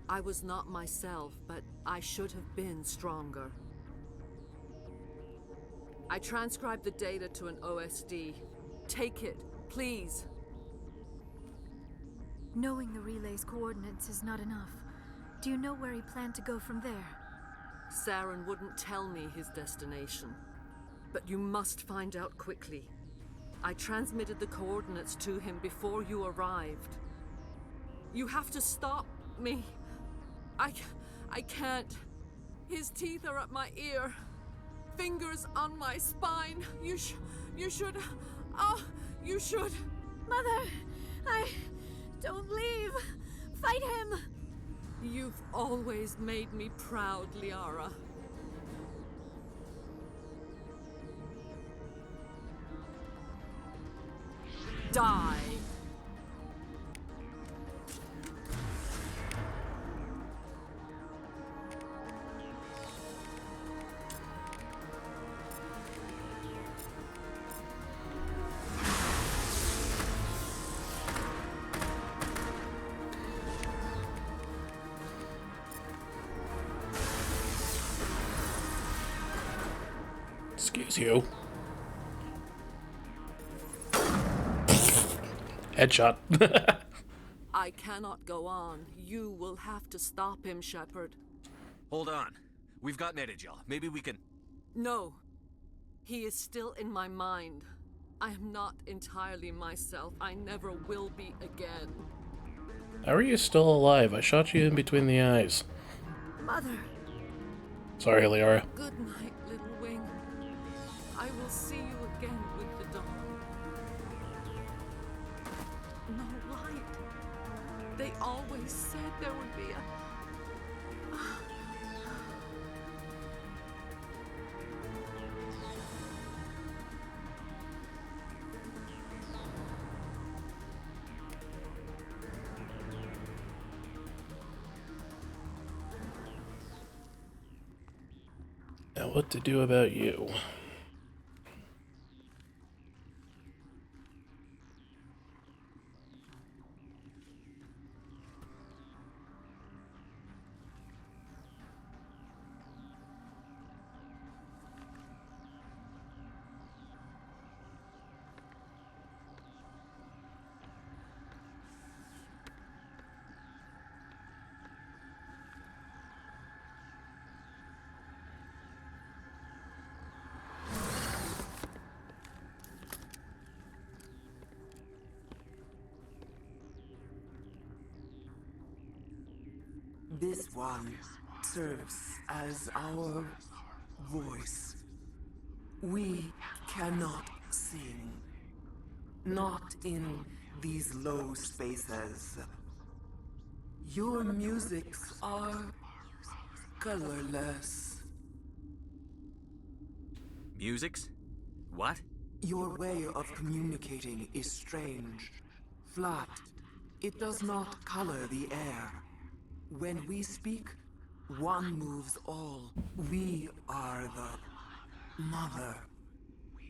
I was not myself, but I should have been stronger. I transcribed the data to an OSD. Take it, please. Knowing the relay's coordinates is not enough. Do you know where he planned to go from there? Saren wouldn't tell me his destination. But you must find out quickly. I transmitted the coordinates to him before you arrived. You have to stop me. I can't. His teeth are at my ear. Fingers on my spine. You should... Oh, you should... Mother, don't leave. Fight him. You've always made me proud, Liara. Die. Excuse you. Headshot. I cannot go on. You will have to stop him, Shepard. Hold on. We've got Metagel. Maybe we can... No. He is still in my mind. I am not entirely myself. I never will be again. How are you still alive? I shot you in between the eyes. Mother! Sorry, Liara. Good night, little wing. I will see you again with the dawn. No light. They always said there would be a... Now what to do about you? This one serves as our voice. We cannot sing. Not in these low spaces. Your musics are colorless. Musics? What? Your way of communicating is strange. Flat. It does not color the air. When we speak, one moves all. We are the mother.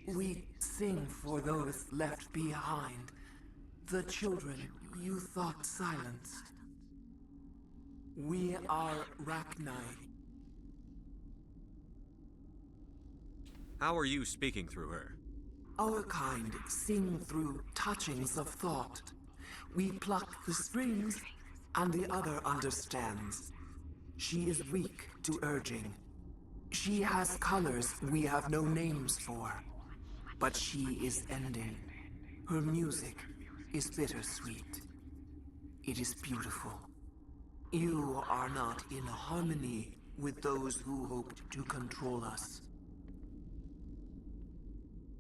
We sing for those left behind. The children you thought silenced. We are Rachni. How are you speaking through her? Our kind sing through touchings of thought. We pluck the strings, and the other understands. She is weak to urging. She has colors we have no names for. But she is ending. Her music is bittersweet. It is beautiful. You are not in harmony with those who hoped to control us.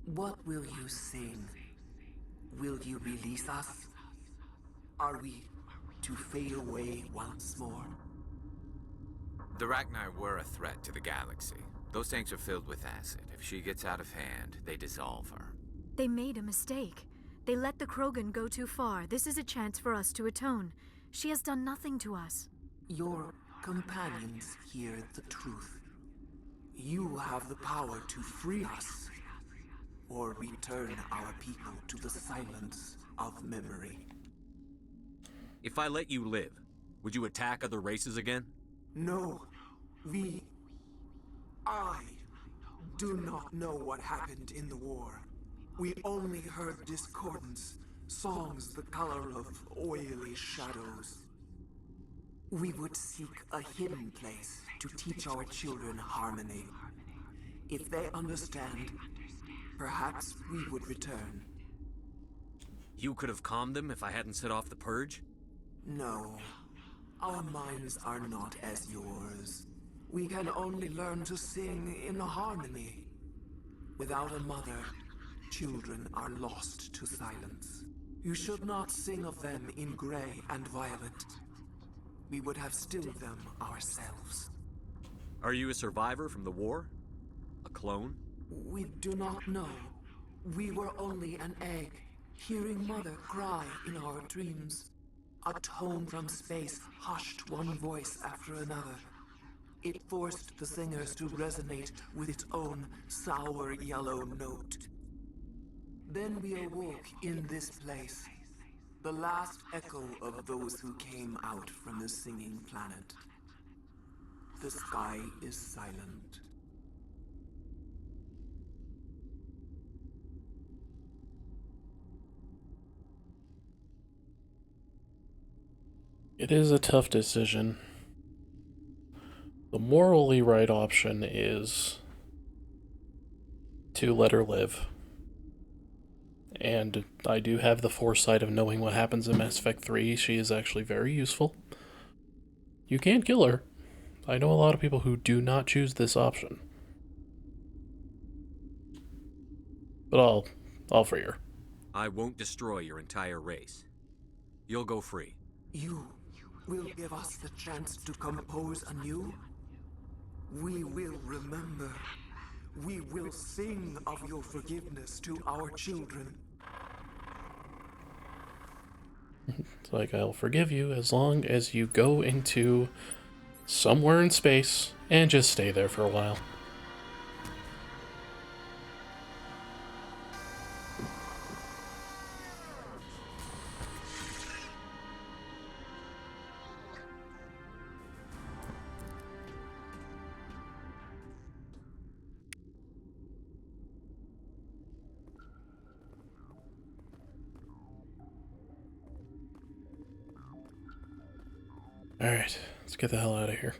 What will you sing? Will you release us? Are we to fade away once more? The Rachni were a threat to the galaxy. Those tanks are filled with acid. If she gets out of hand, they dissolve her. They made a mistake. They let the Krogan go too far. This is a chance for us to atone. She has done nothing to us. Your companions hear the truth. You have the power to free us, or return our people to the silence of memory. If I let you live, would you attack other races again? No. I do not know what happened in the war. We only heard discordance, songs the color of oily shadows. We would seek a hidden place to teach our children harmony. If they understand, perhaps we would return. You could have calmed them if I hadn't set off the purge? No. Our minds are not as yours. We can only learn to sing in harmony. Without a mother, children are lost to silence. You should not sing of them in gray and violet. We would have stilled them ourselves. Are you a survivor from the war? A clone? We do not know. We were only an egg, hearing Mother cry in our dreams. A tone from space hushed one voice after another. It forced the singers to resonate with its own sour yellow note. Then we awoke in this place, the last echo of those who came out from the singing planet. The sky is silent. It is a tough decision. The morally right option is to let her live. And I do have the foresight of knowing what happens in Mass Effect 3. She is actually very useful. You can kill her. I know a lot of people who do not choose this option. But I'll free her. I won't destroy your entire race. You'll go free. You will give us the chance to compose anew? We will remember. We will sing of your forgiveness to our children. It's like, I'll forgive you as long as you go into somewhere in space and just stay there for a while. Alright, let's get the hell out of here.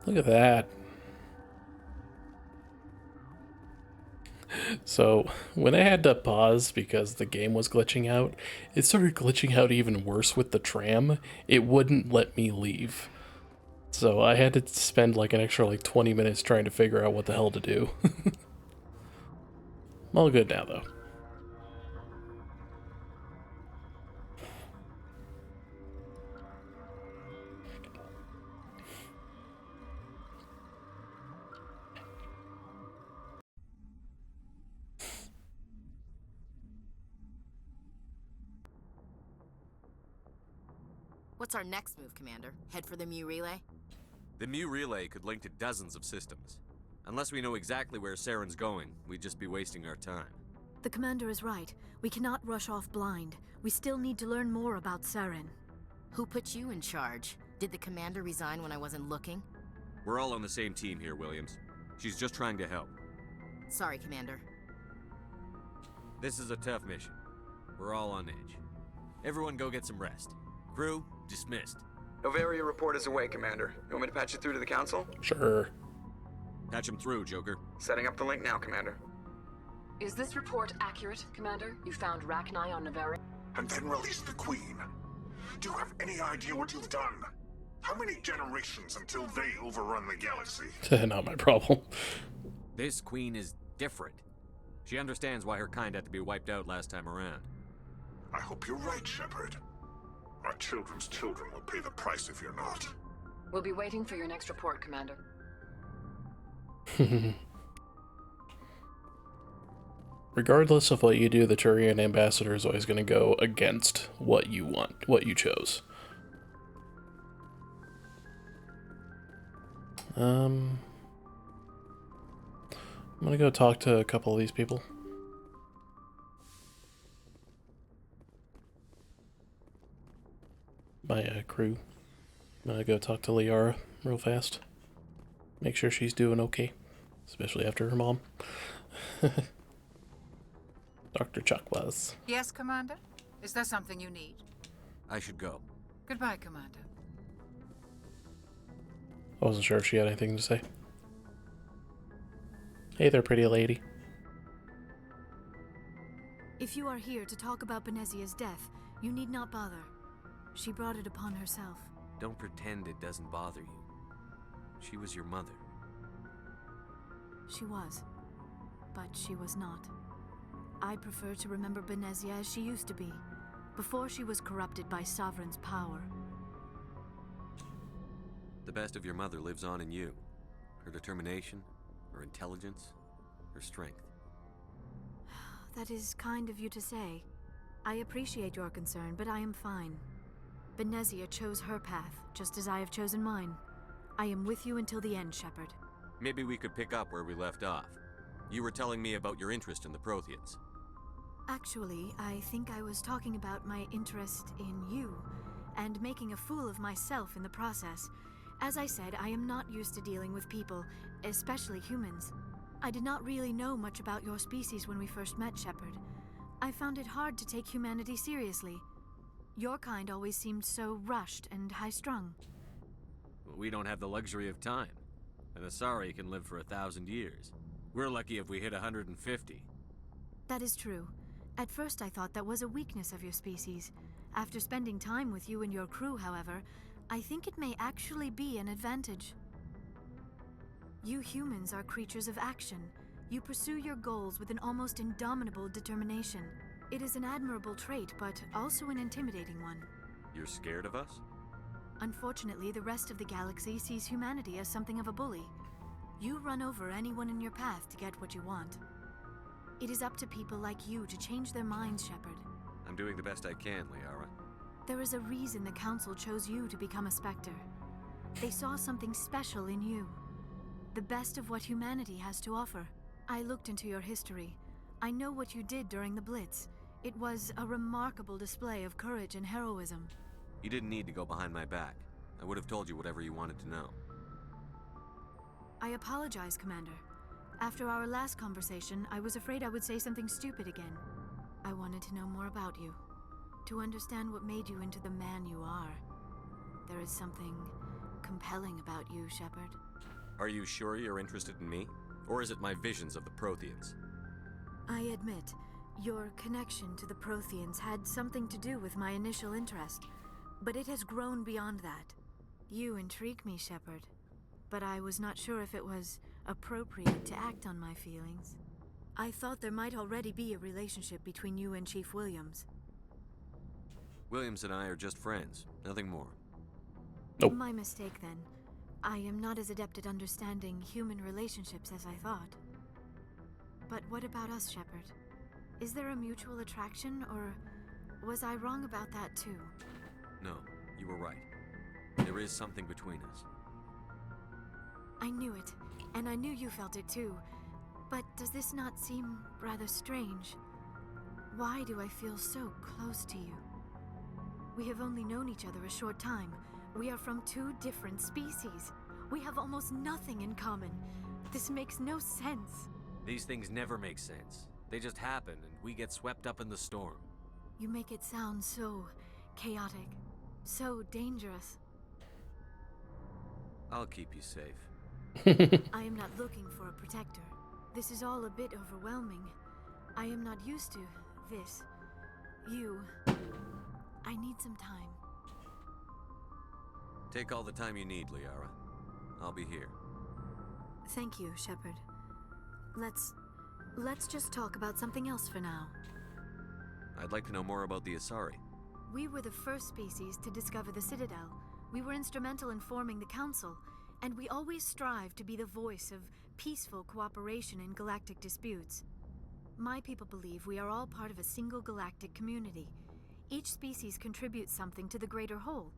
Look at that. So, when I had to pause because the game was glitching out, it started glitching out even worse with the tram. It wouldn't let me leave. So I had to spend like an extra 20 minutes trying to figure out what the hell to do. I'm all good now, though. What's our next move, Commander? Head for the Mu relay? The Mu relay could link to dozens of systems. Unless we know exactly where Saren's going, we'd just be wasting our time. The Commander is right. We cannot rush off blind. We still need to learn more about Saren. Who put you in charge? Did the Commander resign when I wasn't looking? We're all on the same team here, Williams. She's just trying to help. Sorry, Commander. This is a tough mission. We're all on edge. Everyone go get some rest. Crew, dismissed. Noveria report is away, Commander. You want me to patch it through to the Council? Sure. Patch him through, Joker. Setting up the link now, Commander. Is this report accurate, Commander? You found Rachni on Noveria? And then released the Queen. Do you have any idea what you've done? How many generations until they overrun the galaxy? Not my problem. This Queen is different. She understands why her kind had to be wiped out last time around. I hope you're right, Shepard. Our children's children will pay the price if you're not. We'll be waiting for your next report, Commander. Regardless of what you do, the Turian ambassador is always going to go against what you want, what you chose. I'm going to go talk to a couple of these people. My crew. I'm going to go talk to Liara real fast. Make sure she's doing okay. Especially after her mom. Dr. Chuck was. Yes, Commander? Is there something you need? I should go. Goodbye, Commander. I wasn't sure if she had anything to say. Hey there, pretty lady. If you are here to talk about Benezia's death, you need not bother. She brought it upon herself. Don't pretend it doesn't bother you. She was your mother. She was. But she was not. I prefer to remember Benezia as she used to be, before she was corrupted by Sovereign's power. The best of your mother lives on in you. Her determination, her intelligence, her strength. That is kind of you to say. I appreciate your concern, but I am fine. Benezia chose her path, just as I have chosen mine. I am with you until the end, Shepard. Maybe we could pick up where we left off. You were telling me about your interest in the Protheans. Actually, I think I was talking about my interest in you, and making a fool of myself in the process. As I said, I am not used to dealing with people, especially humans. I did not really know much about your species when we first met, Shepard. I found it hard to take humanity seriously. Your kind always seemed so rushed and high-strung. We don't have the luxury of time. An Asari can live for 1,000 years. We're lucky if we hit 150. That is true. At first I thought that was a weakness of your species. After spending time with you and your crew, however, I think it may actually be an advantage. You humans are creatures of action. You pursue your goals with an almost indomitable determination. It is an admirable trait, but also an intimidating one. You're scared of us? Unfortunately, the rest of the galaxy sees humanity as something of a bully. You run over anyone in your path to get what you want. It is up to people like you to change their minds, Shepard. I'm doing the best I can, Liara. There is a reason the Council chose you to become a Spectre. They saw something special in you. The best of what humanity has to offer. I looked into your history. I know what you did during the Blitz. It was a remarkable display of courage and heroism. You didn't need to go behind my back. I would have told you whatever you wanted to know. I apologize, Commander. After our last conversation, I was afraid I would say something stupid again. I wanted to know more about you. To understand what made you into the man you are. There is something compelling about you, Shepard. Are you sure you're interested in me? Or is it my visions of the Protheans? I admit, your connection to the Protheans had something to do with my initial interest, but it has grown beyond that. You intrigue me, Shepard, but I was not sure if it was appropriate to act on my feelings. I thought there might already be a relationship between you and Chief Williams. Williams and I are just friends, nothing more. Nope. My mistake, then. I am not as adept at understanding human relationships as I thought. But what about us, Shepard? Is there a mutual attraction, or was I wrong about that too? No, you were right. There is something between us. I knew it, and I knew you felt it too. But does this not seem rather strange? Why do I feel so close to you? We have only known each other a short time. We are from two different species. We have almost nothing in common. This makes no sense. These things never make sense. They just happen, and we get swept up in the storm. You make it sound so chaotic, so dangerous. I'll keep you safe. I am not looking for a protector. This is all a bit overwhelming. I am not used to this. You. I need some time. Take all the time you need, Liara. I'll be here. Thank you, Shepard. Let's just talk about something else for now. I'd like to know more about the Asari. We were the first species to discover the Citadel. We were instrumental in forming the Council, and we always strive to be the voice of peaceful cooperation in galactic disputes. My people believe we are all part of a single galactic community. Each species contributes something to the greater whole.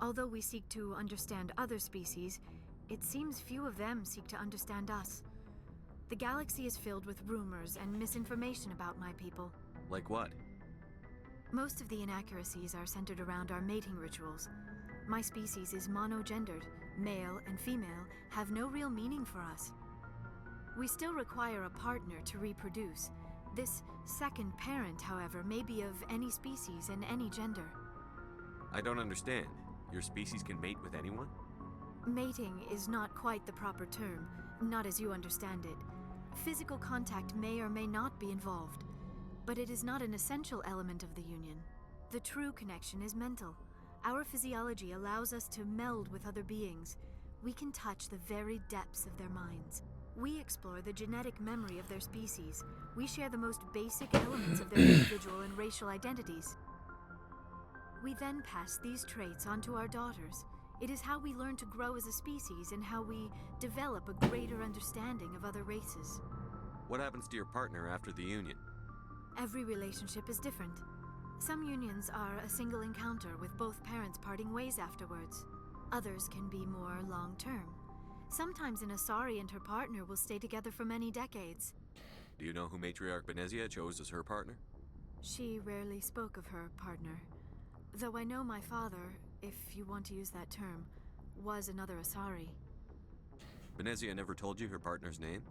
Although we seek to understand other species, it seems few of them seek to understand us. The galaxy is filled with rumors and misinformation about my people. Like what? Most of the inaccuracies are centered around our mating rituals. My species is monogendered. Male and female have no real meaning for us. We still require a partner to reproduce. This second parent, however, may be of any species and any gender. I don't understand. Your species can mate with anyone? Mating is not quite the proper term, not as you understand it. Physical contact may or may not be involved, but it is not an essential element of the union. The true connection is mental. Our physiology allows us to meld with other beings. We can touch the very depths of their minds. We explore the genetic memory of their species. We share the most basic elements of their individual and racial identities. We then pass these traits on to our daughters. It is how we learn to grow as a species and how we develop a greater understanding of other races. What happens to your partner after the union? Every relationship is different. Some unions are a single encounter with both parents parting ways afterwards. Others can be more long-term. Sometimes an Asari and her partner will stay together for many decades. Do you know who Matriarch Benezia chose as her partner? She rarely spoke of her partner. Though I know my father, if you want to use that term, was another Asari. Benezia never told you her partner's name?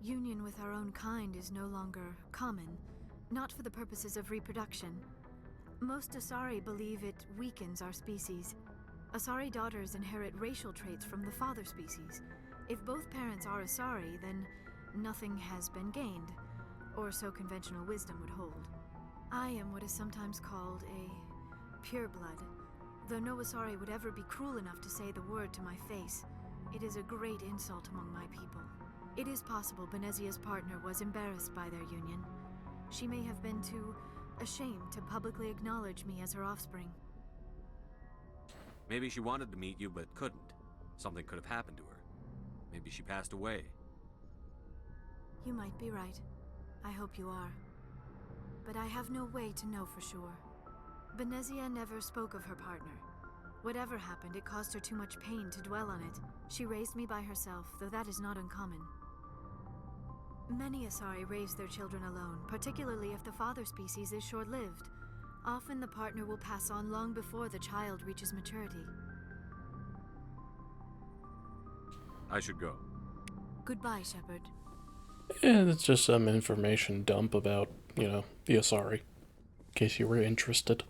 Union with our own kind is no longer common. not for the purposes of reproduction. Most Asari believe it weakens our species. Asari daughters inherit racial traits from the father species. If both parents are Asari, then nothing has been gained, or so conventional wisdom would hold. I am what is sometimes called a pureblood, though no Asari would ever be cruel enough to say the word to my face. It is a great insult among my people. It is possible Benezia's partner was embarrassed by their union. She may have been too ashamed to publicly acknowledge me as her offspring. Maybe she wanted to meet you but couldn't. Something could have happened to her. Maybe she passed away. You might be right. I hope you are. But I have no way to know for sure. Benezia never spoke of her partner. Whatever happened, it caused her too much pain to dwell on it. She raised me by herself, though that is not uncommon. Many Asari raise their children alone, particularly if the father species is short-lived. Often the partner will pass on long before the child reaches maturity. I should go. Goodbye, Shepard. And it's just some information dump about, the Asari, in case you were interested.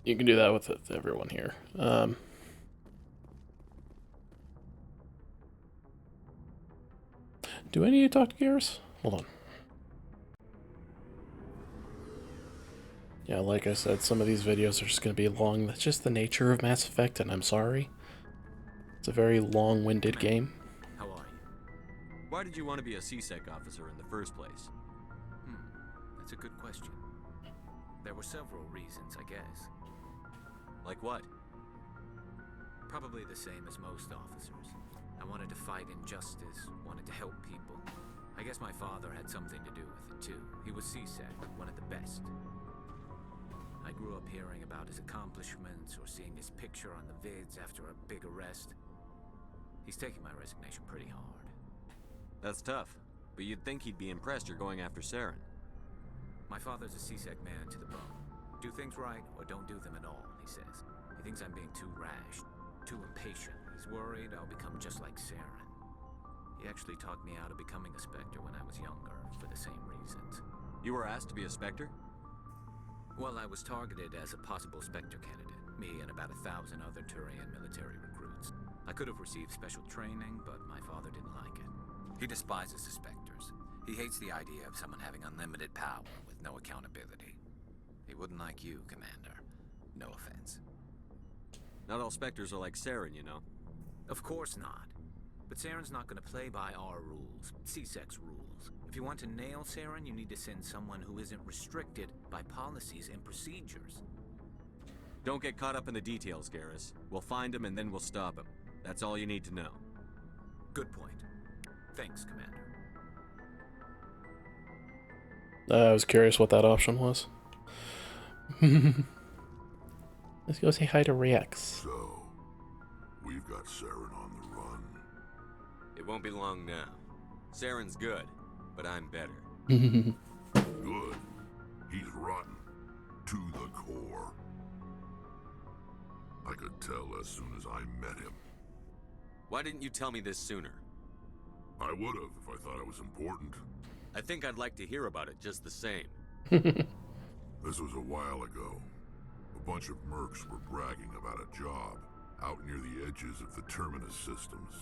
You can do that with everyone here. Do I need to talk to Garrus? Hold on. Yeah, like I said, some of these videos are just going to be long. That's just the nature of Mass Effect, and I'm sorry. It's a very long-winded game. How are you? Why did you want to be a C-Sec officer in the first place? That's a good question. There were several reasons, I guess. Like what? Probably the same as most officers. I wanted to fight injustice, wanted to help people. I guess my father had something to do with it too. He was C-Sec, one of the best. I grew up hearing about his accomplishments or seeing his picture on the vids after a big arrest. He's taking my resignation pretty hard. That's tough, but you'd think he'd be impressed you're going after Saren. My father's a C-Sec man to the bone. Do things right or don't do them at all, he says. He thinks I'm being too rash, too impatient. He's worried I'll become just like Saren. He actually talked me out of becoming a Spectre when I was younger, for the same reasons. You were asked to be a Spectre? Well, I was targeted as a possible Spectre candidate. Me and about 1,000 other Turian military recruits. I could have received special training, but my father didn't like it. He despises the Spectres. He hates the idea of someone having unlimited power with no accountability. He wouldn't like you, Commander. No offense. Not all Spectres are like Saren, you know. Of course not. But Saren's not going to play by our rules, C-Sec's rules. If you want to nail Saren, you need to send someone who isn't restricted by policies and procedures. Don't get caught up in the details, Garrus. We'll find him and then we'll stop him. That's all you need to know. Good point. Thanks, Commander. I was curious what that option was. Let's go say hi to Rex. So, we've got Saren on the run. It won't be long now. Saren's good, but I'm better. Good. He's rotten. To the core. I could tell as soon as I met him. Why didn't you tell me this sooner? I would have if I thought it was important. I think I'd like to hear about it just the same. This was a while ago. A bunch of mercs were bragging about a job out near the edges of the Terminus systems.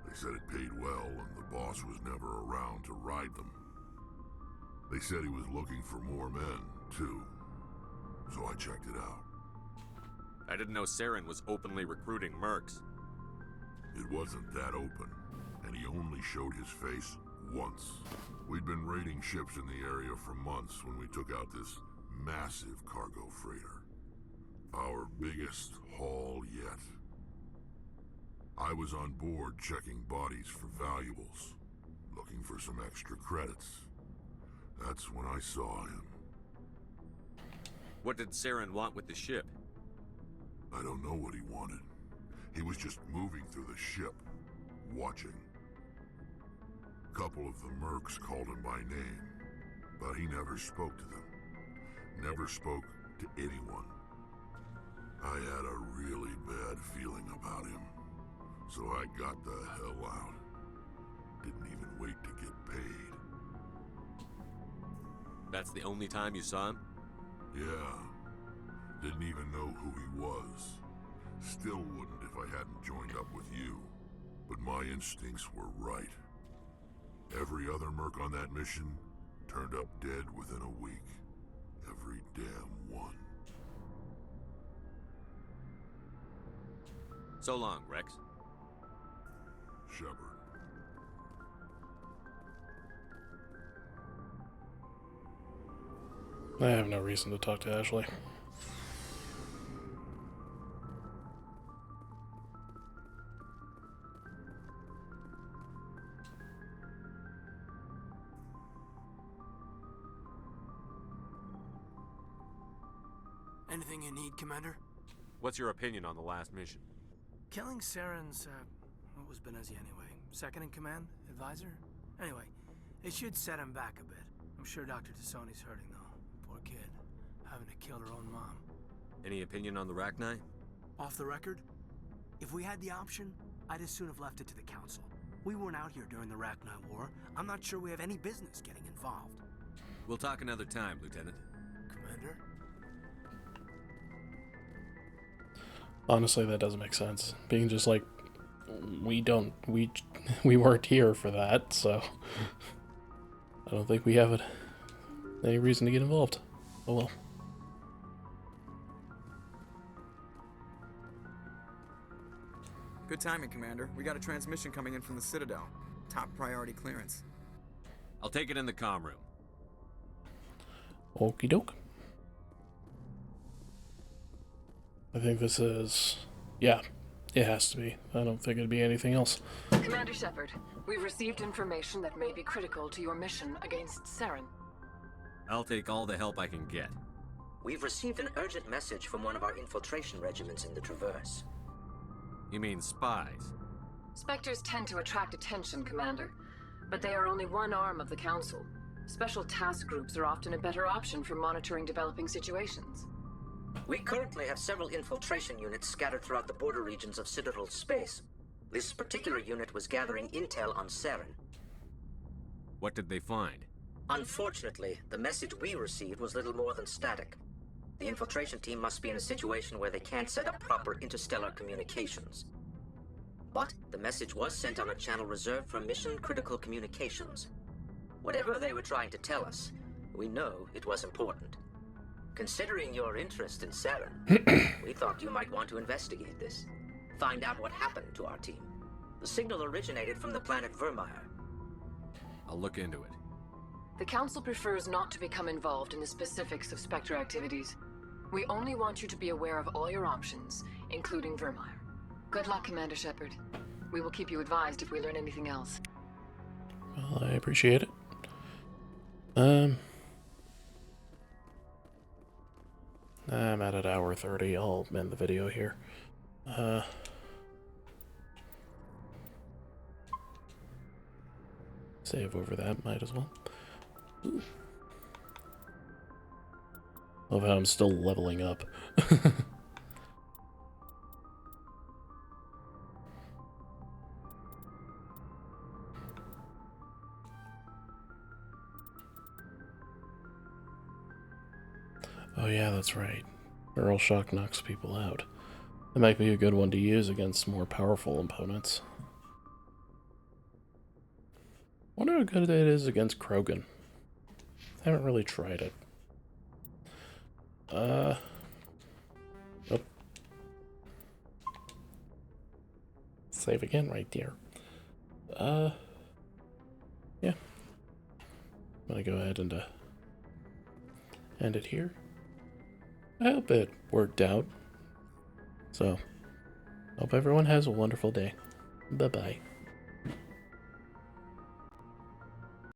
They said it paid well and the boss was never around to ride them. They said he was looking for more men, too. So I checked it out. I didn't know Saren was openly recruiting mercs. It wasn't that open, and he only showed his face once. We'd been raiding ships in the area for months when we took out this massive cargo freighter. Our biggest haul yet. I was on board checking bodies for valuables, looking for some extra credits. That's when I saw him. What did Saren want with the ship? I don't know what he wanted. He was just moving through the ship, watching. A couple of the mercs called him by name, but he never spoke to them. Never spoke to anyone. I had a really bad feeling about him, so I got the hell out. Didn't even wait to get paid. That's the only time you saw him? Yeah. Didn't even know who he was. Still wouldn't if I hadn't joined up with you. But my instincts were right. Every other merc on that mission turned up dead within a week. Every damn one. So long, Rex. Shepard. I have no reason to talk to Ashley. Anything you need, Commander? What's your opinion on the last mission? Killing Saren's, what was Benezia anyway? Second in command? Advisor? Anyway, it should set him back a bit. I'm sure Dr. Tassoni's hurting, though. Poor kid. Having to kill her own mom. Any opinion on the Rachni? Off the record? If we had the option, I'd as soon have left it to the Council. We weren't out here during the Rachni War. I'm not sure we have any business getting involved. We'll talk another time, Lieutenant. Commander? Honestly, that doesn't make sense. Being just like, we weren't here for that, so I don't think we have any reason to get involved. Oh well. Good timing, Commander. We got a transmission coming in from the Citadel. Top priority clearance. I'll take it in the comm room. Okie doke. I think this is... yeah, it has to be. I don't think it'd be anything else. Commander Shepard, we've received information that may be critical to your mission against Saren. I'll take all the help I can get. We've received an urgent message from one of our infiltration regiments in the Traverse. You mean spies? Spectres tend to attract attention, Commander, but they are only one arm of the Council. Special task groups are often a better option for monitoring developing situations. We currently have several infiltration units scattered throughout the border regions of Citadel space. This particular unit was gathering intel on Saren. What did they find? Unfortunately, the message we received was little more than static. The infiltration team must be in a situation where they can't set up proper interstellar communications. But the message was sent on a channel reserved for mission-critical communications. Whatever they were trying to tell us, we know it was important. Considering your interest in Saren, we thought you might want to investigate this. Find out what happened to our team. The signal originated from the planet Vermeer. I'll look into it. The Council prefers not to become involved in the specifics of Spectre activities. We only want you to be aware of all your options, including Vermeer. Good luck, Commander Shepard. We will keep you advised if we learn anything else. Well, I appreciate it. I'm at an hour 30. I'll end the video here. Save over that, might as well. Ooh. Love how I'm still leveling up. Oh yeah, that's right. Neural shock knocks people out. That might be a good one to use against more powerful opponents. Wonder how good it is against Krogan. Haven't really tried it. Oh. Save again right there. Yeah. I'm gonna go ahead and end it here. I hope it worked out. So, hope everyone has a wonderful day. Bye-bye.